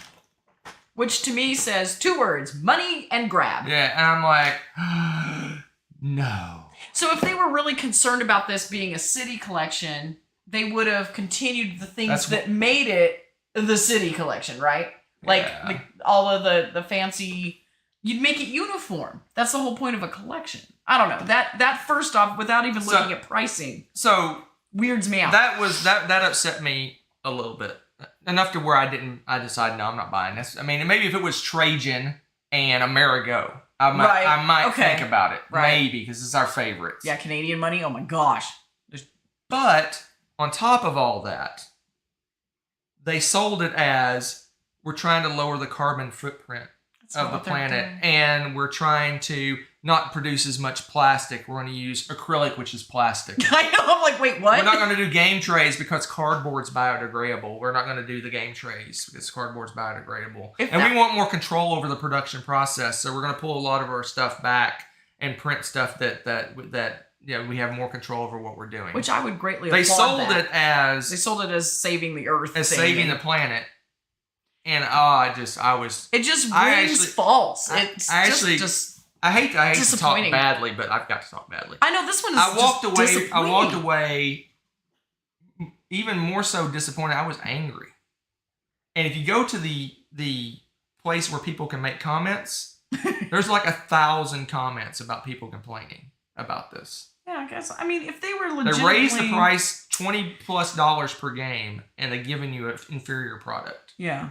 A: Which to me says 2 words, money and grab.
B: Yeah, and I'm like, no.
A: So if they were really concerned about this being a city collection, they would have continued the things that made it the city collection, right? Like all of the fancy, you'd make it uniform. That's the whole point of a collection. I don't know. That first off, without even looking at pricing,
B: so
A: weirds me out.
B: That upset me a little bit. Enough to where I decided, no, I'm not buying this. I mean, maybe if it was Trajan and Amerigo, I might think about it. Right. Maybe, because it's our favorites.
A: Yeah, Canadian money. Oh my gosh.
B: But on top of all that, they sold it as we're trying to lower the carbon footprint of the planet, and we're trying to not produce as much plastic. We're going to use acrylic, which is plastic.
A: I know. I'm like, wait, what?
B: We're not going to do game trays because cardboard's biodegradable. We're not going to do the game trays because cardboard's biodegradable. We want more control over the production process, so we're going to pull a lot of our stuff back and print stuff that we have more control over what we're doing.
A: Which I would greatly
B: applaud.
A: They sold it as saving the earth,
B: as saving the planet. And it just rings
A: false.
B: I hate to talk badly, but I've got to talk badly.
A: I know this one is
B: I walked away even more so disappointed. I was angry. And if you go to the place where people can make comments, there's like 1,000 comments about people complaining about this.
A: Yeah, I guess. I mean, if they were legitimately...
B: They raised the price $20+ per game, and they're giving you an inferior product.
A: Yeah.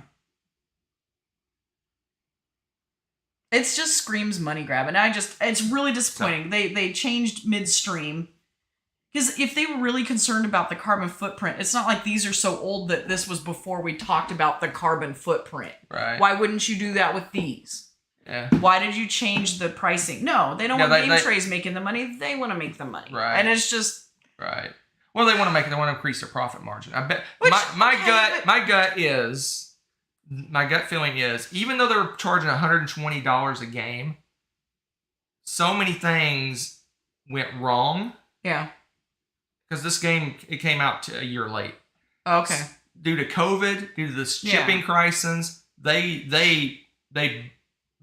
A: It just screams money grab, and it's really disappointing. They changed midstream. Because if they were really concerned about the carbon footprint, it's not like these are so old that this was before we talked about the carbon footprint.
B: Right.
A: Why wouldn't you do that with these?
B: Yeah.
A: Why did you change the pricing? No, they don't want game trays making the money. They want to make the money.
B: Right.
A: And it's just...
B: Right. Well, they want to increase their profit margin. I bet... My gut feeling is, even though they're charging $120 a game, so many things went wrong.
A: Yeah.
B: Because this game, it came out a year late.
A: Okay.
B: Due to COVID, due to the shipping crisis, they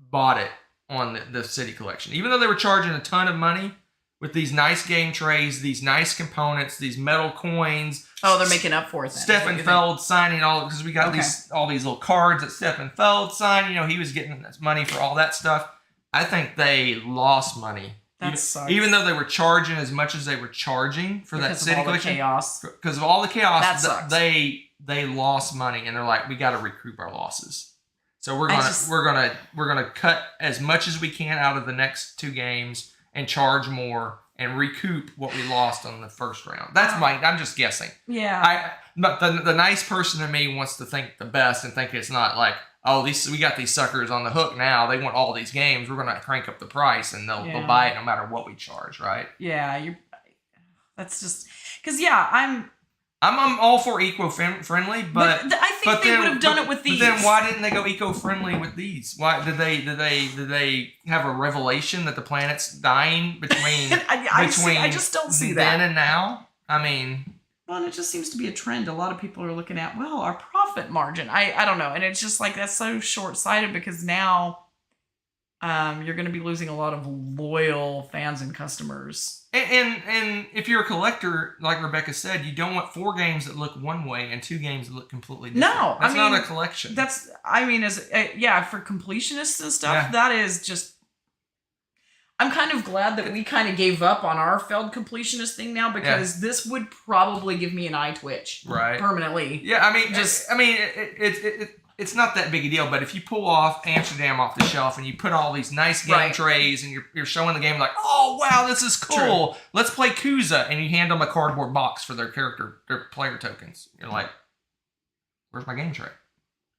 B: bought it on the city collection. Even though they were charging a ton of money with these nice game trays, these nice components, these metal coins.
A: Oh, they're making up for it then.
B: Stefan Feld signing because we got all these little cards that Stefan Feld signed. He was getting money for all that stuff. I think they lost money.
A: That sucks.
B: Even though they were charging as much as they were charging for that city collection. Because of all the chaos.
A: That sucks.
B: They lost money, and they're like, we got to recoup our losses. So we're gonna cut as much as we can out of the next 2 games and charge more and recoup what we lost on the first round. I'm just guessing.
A: Yeah.
B: But the nice person in me wants to think the best and think it's not like, oh, we got these suckers on the hook now. They want all these games. We're gonna crank up the price and they'll buy it no matter what we charge, right?
A: Yeah. That's just because
B: I'm all for eco-friendly, but
A: I think they would have done it with these.
B: But then why didn't they go eco-friendly with these? Why did they have a revelation that the planet's dying between
A: I just don't see that
B: then and now? I mean,
A: well, it just seems to be a trend. A lot of people are looking at, well, our profit margin. I don't know, and it's just like that's so short-sighted because now you're going to be losing a lot of loyal fans and customers.
B: And if you're a collector, like Rebecca said, you don't want 4 games that look one way and 2 games that look completely different.
A: No,
B: that's not a collection.
A: For completionists and stuff, that is just. I'm kind of glad that we kind of gave up on our failed completionist thing now because this would probably give me an eye twitch permanently.
B: Yeah, I mean, it's not that big a deal, but if you pull off Amsterdam off the shelf and you put all these nice game trays and you're showing the game like, oh wow, this is cool. True. Let's play Kuza, and you hand them a cardboard box for their player tokens. You're like, where's my game tray?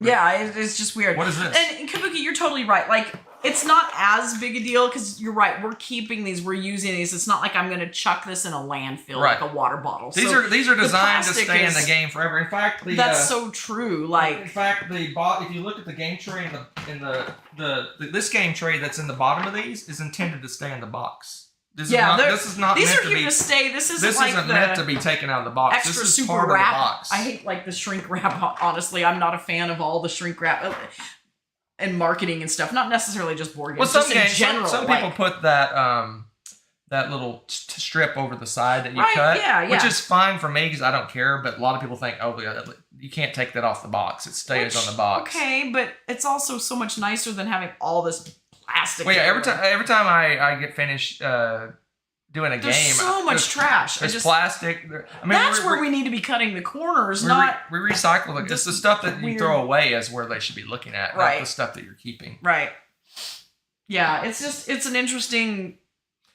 A: Yeah, it's just weird.
B: What is this?
A: And Kabuki, you're totally right. Like, it's not as big a deal because you're right. We're keeping these. We're using these. It's not like I'm going to chuck this in a landfill like a water bottle.
B: These are designed to stay in the game forever. In fact,
A: that's so true. Like,
B: in fact, if you look at the game tray this game tray that's in the bottom of these is intended to stay in the box. This is not. These are here to stay. This isn't meant to be taken out of the box.
A: Extra
B: this is
A: super
B: part
A: wrap.
B: Of the box.
A: I hate like the shrink wrap. Honestly, I'm not a fan of all the shrink wrap and marketing and stuff. Not necessarily just board games.
B: Well,
A: in general,
B: some people put that little strip over the side that you cut, which is fine for me because I don't care. But a lot of people think, oh, you can't take that off the box. It stays on the box.
A: Okay, but it's also so much nicer than having all this plastic.
B: Well, yeah, every time I get finished doing a
A: There's
B: game,
A: so much trash.
B: There's plastic. I mean,
A: that's where we need to be cutting the corners.
B: We recycle it. It's the stuff that you throw away is where they should be looking at, not the stuff that you're keeping.
A: Right. Yeah, it's an interesting.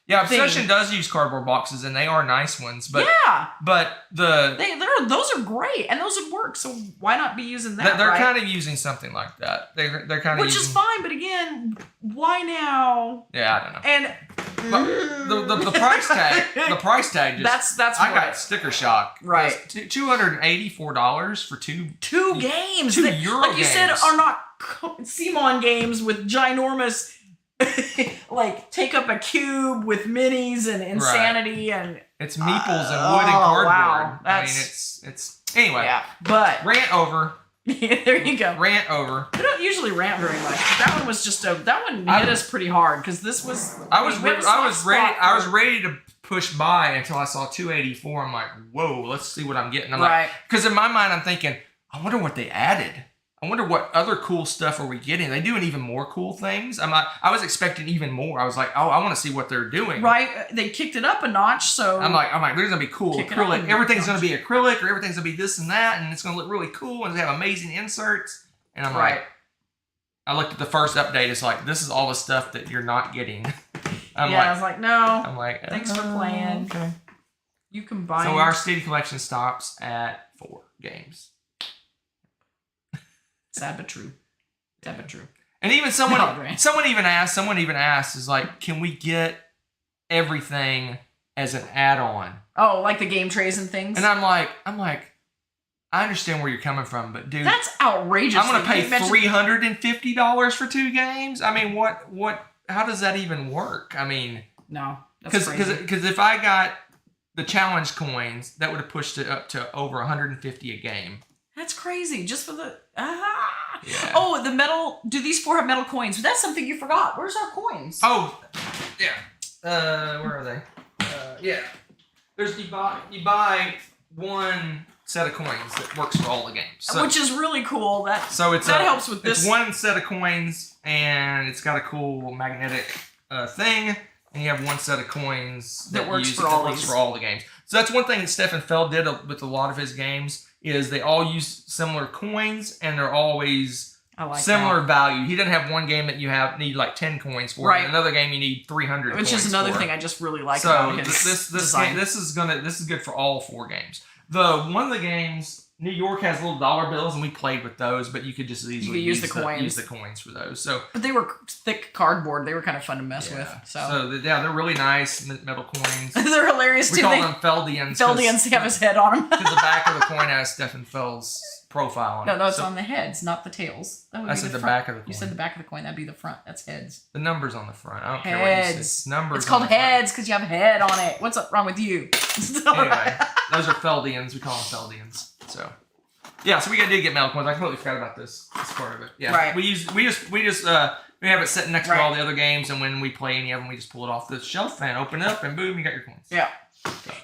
B: Yeah, Obsession does use cardboard boxes, and they are nice ones. But
A: those are great, and those would work. So why not be using that?
B: They're kind of using something like that. They're kind of
A: which is fine, but again, why now?
B: Yeah, I don't know. And the price tag, just
A: that's
B: I got sticker shock.
A: Right,
B: $284 for two
A: games.
B: Two Euro
A: like you
B: games.
A: said, are not Simon games with ginormous. Like take up a cube with minis and insanity and
B: it's meeples and wood and cardboard.
A: Wow.
B: I mean, it's anyway.
A: Yeah, but
B: rant over.
A: There you go.
B: Rant over.
A: We don't usually rant very much. That one was just hit us pretty hard because this was.
B: I was ready to push by until I saw 284. I'm like, whoa, let's see what I'm getting. I'm like, because in my mind I'm thinking, I wonder what they added. I wonder what other cool stuff are we getting. They doing even more cool things. I was expecting even more. I was like, oh, I want to see what they're doing.
A: Right. They kicked it up a notch, so
B: I'm like, there's gonna be cool acrylic. Everything's gonna be acrylic, or everything's gonna be this and that, and it's gonna look really cool, and they have amazing inserts. And I'm like, I looked at the first update. It's like, this is all the stuff that you're not getting.
A: I was like, no.
B: I'm like,
A: thanks for playing.
B: Okay.
A: You combine.
B: So our Steady collection stops at 4 games.
A: Sad but true.
B: And even someone even asked is like, can we get everything as an add-on?
A: Oh, like the game trays and things?
B: And I'm like, I understand where you're coming from, but dude,
A: that's outrageous.
B: I'm gonna pay $350 for 2 games. I mean, how does that even work? I mean,
A: no, that's crazy.
B: Because if I got the challenge coins, that would have pushed it up to over $150 a game.
A: That's crazy. Just for the Oh, the metal. Do these 4 have metal coins? That's something you forgot. Where's our coins?
B: Oh, yeah. Where are they? Yeah. There's you buy 1 set of coins that works for all the games,
A: which is really cool. That helps with this.
B: It's 1 set of coins, and it's got a cool magnetic thing. And you have 1 set of coins that works for all the games. So that's one thing that Stefan Feld did with a lot of his games. Is they all use similar coins, and they're always similar value. He doesn't have one game that you need like 10 coins for, and another game you need 300 coins for. Which is another
A: thing I just really like about his design.
B: This is good for all 4 games. One of the games, New York has little dollar bills, and we played with those, but you could just easily
A: use the coins.
B: Use the coins for those. So,
A: but they were thick cardboard. They were kind of fun to mess with.
B: They're really nice metal coins.
A: They're hilarious too.
B: We call them Feldians.
A: Feldians have his head on them.
B: Because the back of the coin has Stefan Feld's profile on it.
A: No, it's on the heads, not the tails.
B: I said the back of the coin.
A: You said the back of the coin. That'd be the front. That's heads.
B: The number's on the front. I don't
A: care
B: what you say. Numbers.
A: It's called heads because you have a head on it. What's wrong with you?
B: Anyway, those are Feldians. We call them Feldians. So, yeah. So we did get metal coins. I completely forgot about this part of it. Yeah.
A: Right.
B: We have it sitting next to all the other games, and when we play any of them, we just pull it off the shelf and open it up, and boom, you got your coins.
A: Yeah.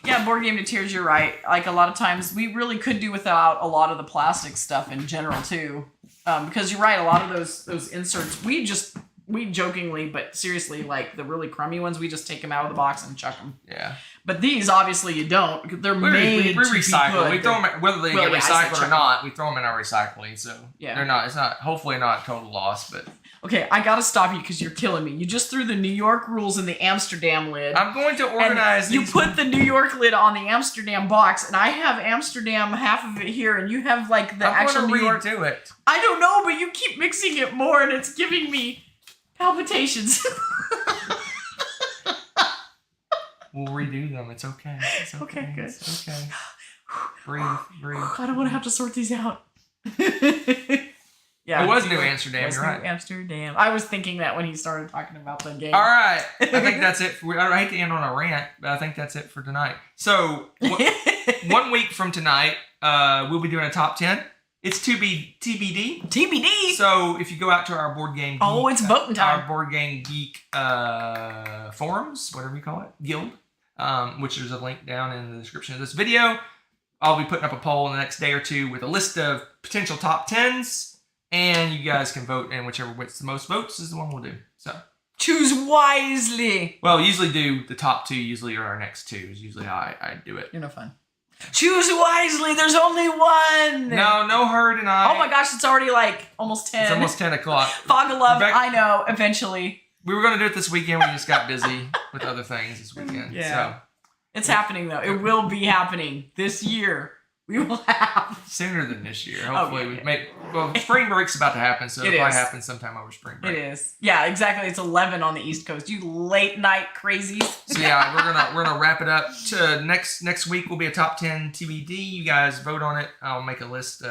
A: Yeah, Board Game to Tears, you're right. Like, a lot of times, we really could do without a lot of the plastic stuff in general, too. Because you're right, a lot of those inserts, we jokingly, but seriously, like, the really crummy ones, we just take them out of the box and chuck them.
B: Yeah.
A: But these, obviously, you don't. They're made to
B: recycle. We throw them, whether they get recycled or not, we throw them in our recycling, so it's not, hopefully not total loss, but...
A: Okay, I gotta stop you because you're killing me. You just threw the New York rules in the Amsterdam lid.
B: I'm going to organize
A: these. You put the New York lid on the Amsterdam box, and I have Amsterdam, half of it here, and you have, like, the actual New York...
B: I'm going to redo it.
A: I don't know, but you keep mixing it more, and it's giving me palpitations.
B: We'll redo them. It's okay. It's okay.
A: Okay, good.
B: It's okay. Breathe.
A: I don't want to have to sort these out.
B: Yeah, it was New Amsterdam. You're right.
A: New Amsterdam. I was thinking that when he started talking about the game.
B: All right, I think that's it. I hate to end on a rant, but I think that's it for tonight. So 1 week from tonight, we'll be doing a top 10. It's TBD.
A: TBD.
B: So if you go out to our Board Game Geek,
A: it's voting time.
B: Our Board Game Geek forums, whatever you call it, guild, which there's a link down in the description of this video. I'll be putting up a poll in the next day or two with a list of potential top 10s. And you guys can vote, and whichever gets the most votes is the one we'll do. So
A: choose wisely.
B: Well, usually do the top 2. Usually are our next 2. Is usually how I do it.
A: You're no fun. Choose wisely. There's only one.
B: No hurry tonight.
A: Oh my gosh, it's already like almost 10.
B: It's almost 10 o'clock.
A: Fog of love. I know. Eventually.
B: We were going to do it this weekend. We just got busy with other things this weekend.
A: Yeah.
B: So.
A: It's happening though. It will be happening this year. We will have
B: sooner than this year. Hopefully, spring break's about to happen, so it'll probably happen sometime over spring break.
A: It is, yeah, exactly. It's 11 on the East Coast. You late night crazies.
B: So yeah, we're gonna wrap it up. To next week will be a top 10 TBD. You guys vote on it. I'll make a list.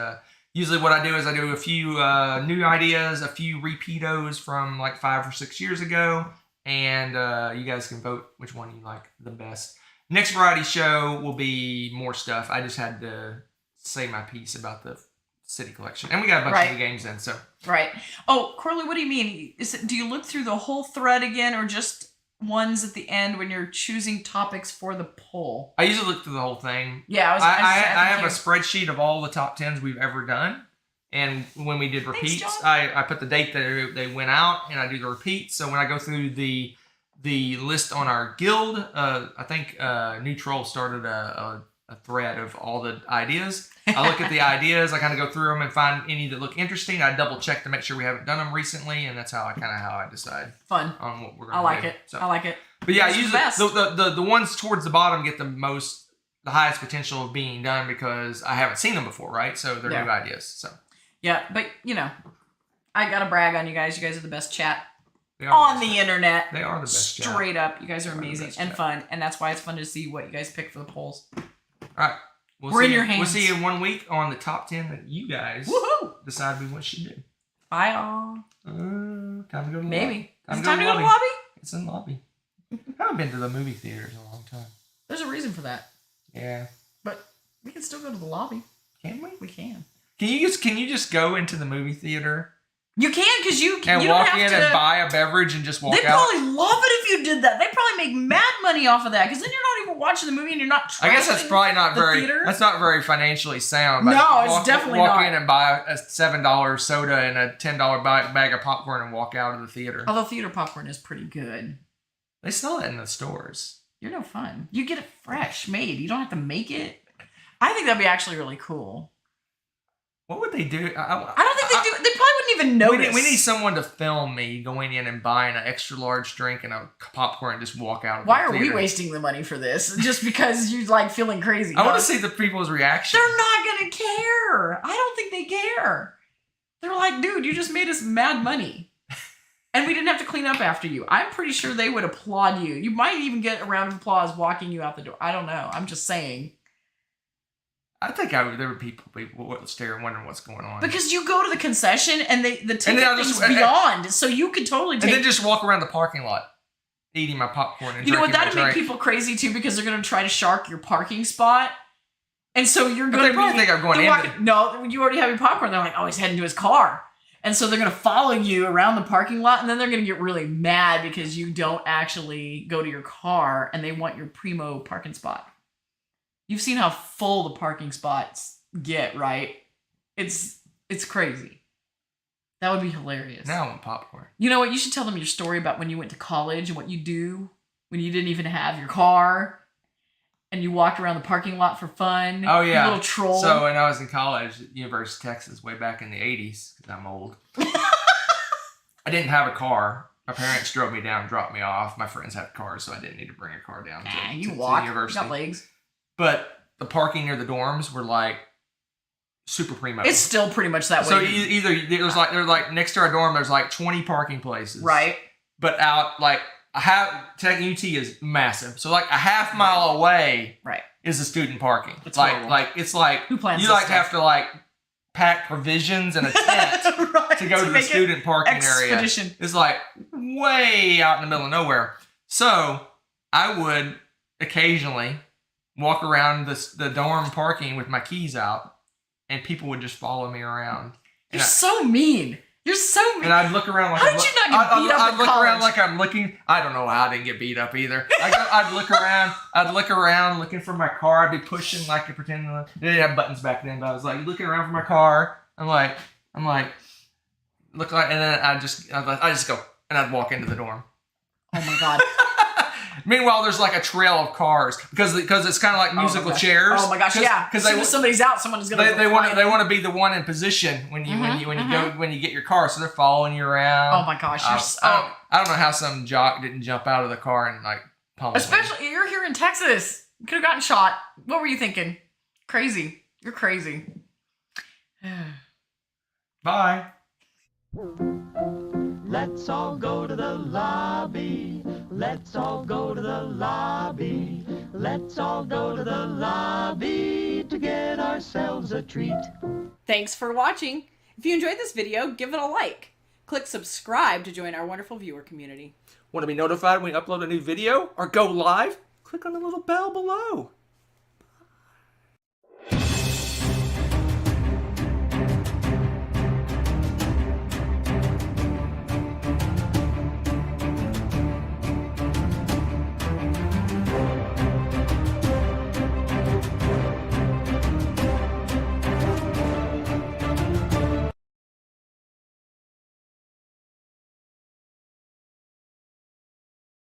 B: Usually, what I do is I do a few new ideas, a few repeatos from like 5 or 6 years ago, and you guys can vote which one you like the best. Next variety show will be more stuff. I just had to say my piece about the city collection. And we got a bunch of new games in, so.
A: Right. Oh, Corley, what do you mean? Do you look through the whole thread again or just ones at the end when you're choosing topics for the poll?
B: I usually look through the whole thing.
A: Yeah,
B: I have a spreadsheet of all the top 10s we've ever done. And when we did repeats, I put the date that they went out, and I do the repeats. So when I go through the list on our guild, I think New Troll started a thread of all the ideas. I look at the ideas, I kind of go through them and find any that look interesting. I double check to make sure we haven't done them recently, and that's how I decide.
A: Fun.
B: On what we're going to do.
A: I like it.
B: But yeah, usually the ones towards the bottom get the highest potential of being done because I haven't seen them before, right? So they're new ideas. So
A: yeah, but I gotta brag on you guys. You guys are the best chat on the internet.
B: They are the best.
A: Straight up. You guys are amazing and fun. And that's why it's fun to see what you guys pick for the polls.
B: All right. We're in your hands. We'll see you in 1 week on the top 10 that you guys decide we should do.
A: Bye, all.
B: Time to go to the lobby.
A: Maybe. Is it time to go to the lobby?
B: It's in the lobby. I haven't been to the movie theaters in a long time.
A: There's a reason for that.
B: Yeah.
A: But we can still go to the lobby.
B: Can we?
A: We can.
B: Can you just go into the movie theater?
A: You can, because you
B: walk in and buy a beverage and just walk out.
A: They'd probably love it if you did that. They'd probably make mad money off of that, because then you're not even watching the movie and you're not.
B: I guess that's probably not that's not very financially sound.
A: No, it's definitely not.
B: Walk in and buy a $7 soda and a $10 bag of popcorn and walk out of the theater.
A: Although theater popcorn is pretty good.
B: They sell it in the stores.
A: You're no fun. You get it fresh made. You don't have to make it. I think that'd be actually really cool.
B: What would they do?
A: I don't think they do. They probably wouldn't even notice.
B: We need someone to film me going in and buying an extra large drink and a popcorn and just walk out of
A: Why
B: the
A: are we
B: theater.
A: wasting the money for this? Just because you like feeling crazy?
B: I want to see the people's reaction.
A: They're not gonna care. I don't think they care. They're like, dude, you just made us mad money. And we didn't have to clean up after you. I'm pretty sure they would applaud you. You might even get a round of applause walking you out the door. I don't know. I'm just saying.
B: I think there were people would stare and wondering what's going on.
A: Because you go to the concession and the ticket thing's
B: just,
A: beyond. So you could totally take...
B: And then just walk around the parking lot eating my popcorn and
A: You know what?
B: drinking
A: That'd
B: my
A: make
B: drink.
A: people crazy too because they're going to try to shark your parking spot. And so you're going to
B: They probably think I'm going in.
A: No, you already have your popcorn. They're like, oh, he's heading to his car. And so they're going to follow you around the parking lot, and then they're going to get really mad because you don't actually go to your car, and they want your primo parking spot. You've seen how full the parking spots get, right? It's crazy. That would be hilarious.
B: Now I want popcorn.
A: You know what? You should tell them your story about when you went to college and what you do when you didn't even have your car. And you walked around the parking lot for fun.
B: Oh, yeah.
A: You little troll.
B: So when I was in college at University of Texas way back in the 80s, because I'm old, I didn't have a car. My parents drove me down, dropped me off. My friends had cars, so I didn't need to bring a car down to the university.
A: You got legs.
B: But the parking near the dorms were like super primo.
A: It's still pretty much that way.
B: So either there's like next to our dorm, there's like 20 parking places.
A: Right.
B: But out like Tech UT is massive. So like a half mile away is the student parking.
A: It's
B: like
A: horrible.
B: it's like
A: who plans
B: you
A: this
B: like
A: stuff?
B: have to like pack provisions and a tent to go to the student parking area. It's like way out in the middle of nowhere. So I would occasionally walk around the dorm parking with my keys out, and people would just follow me around.
A: You're so mean. You're so mean.
B: And I'd look around like
A: how did you not get beat up in
B: look
A: college?
B: around like I'm looking. I don't know how I didn't get beat up either. I'd look around. I'd look around looking for my car. I'd be pushing like pretending they didn't have buttons back then. But I was like looking around for my car. I'm like look like, and then I just go and I'd walk into the dorm.
A: Oh my god.
B: Meanwhile, there's like a trail of cars because it's kind of like musical chairs.
A: Oh my gosh, yeah. Because as soon as somebody's out, someone's gonna.
B: They want to be the one in position when you get your car, so they're following you around.
A: Oh my gosh,
B: I don't know how some jock didn't jump out of the car and like pummel.
A: Especially you're here in Texas. You could have gotten shot. What were you thinking? Crazy. You're crazy.
B: Bye.
C: Let's all go to the lobby. Let's all go to the lobby. Let's all go to the lobby to get ourselves a treat.
D: Thanks for watching. If you enjoyed this video, give it a like. Click subscribe to join our wonderful viewer community.
B: Want to be notified when we upload a new video or go live? Click on the little bell below.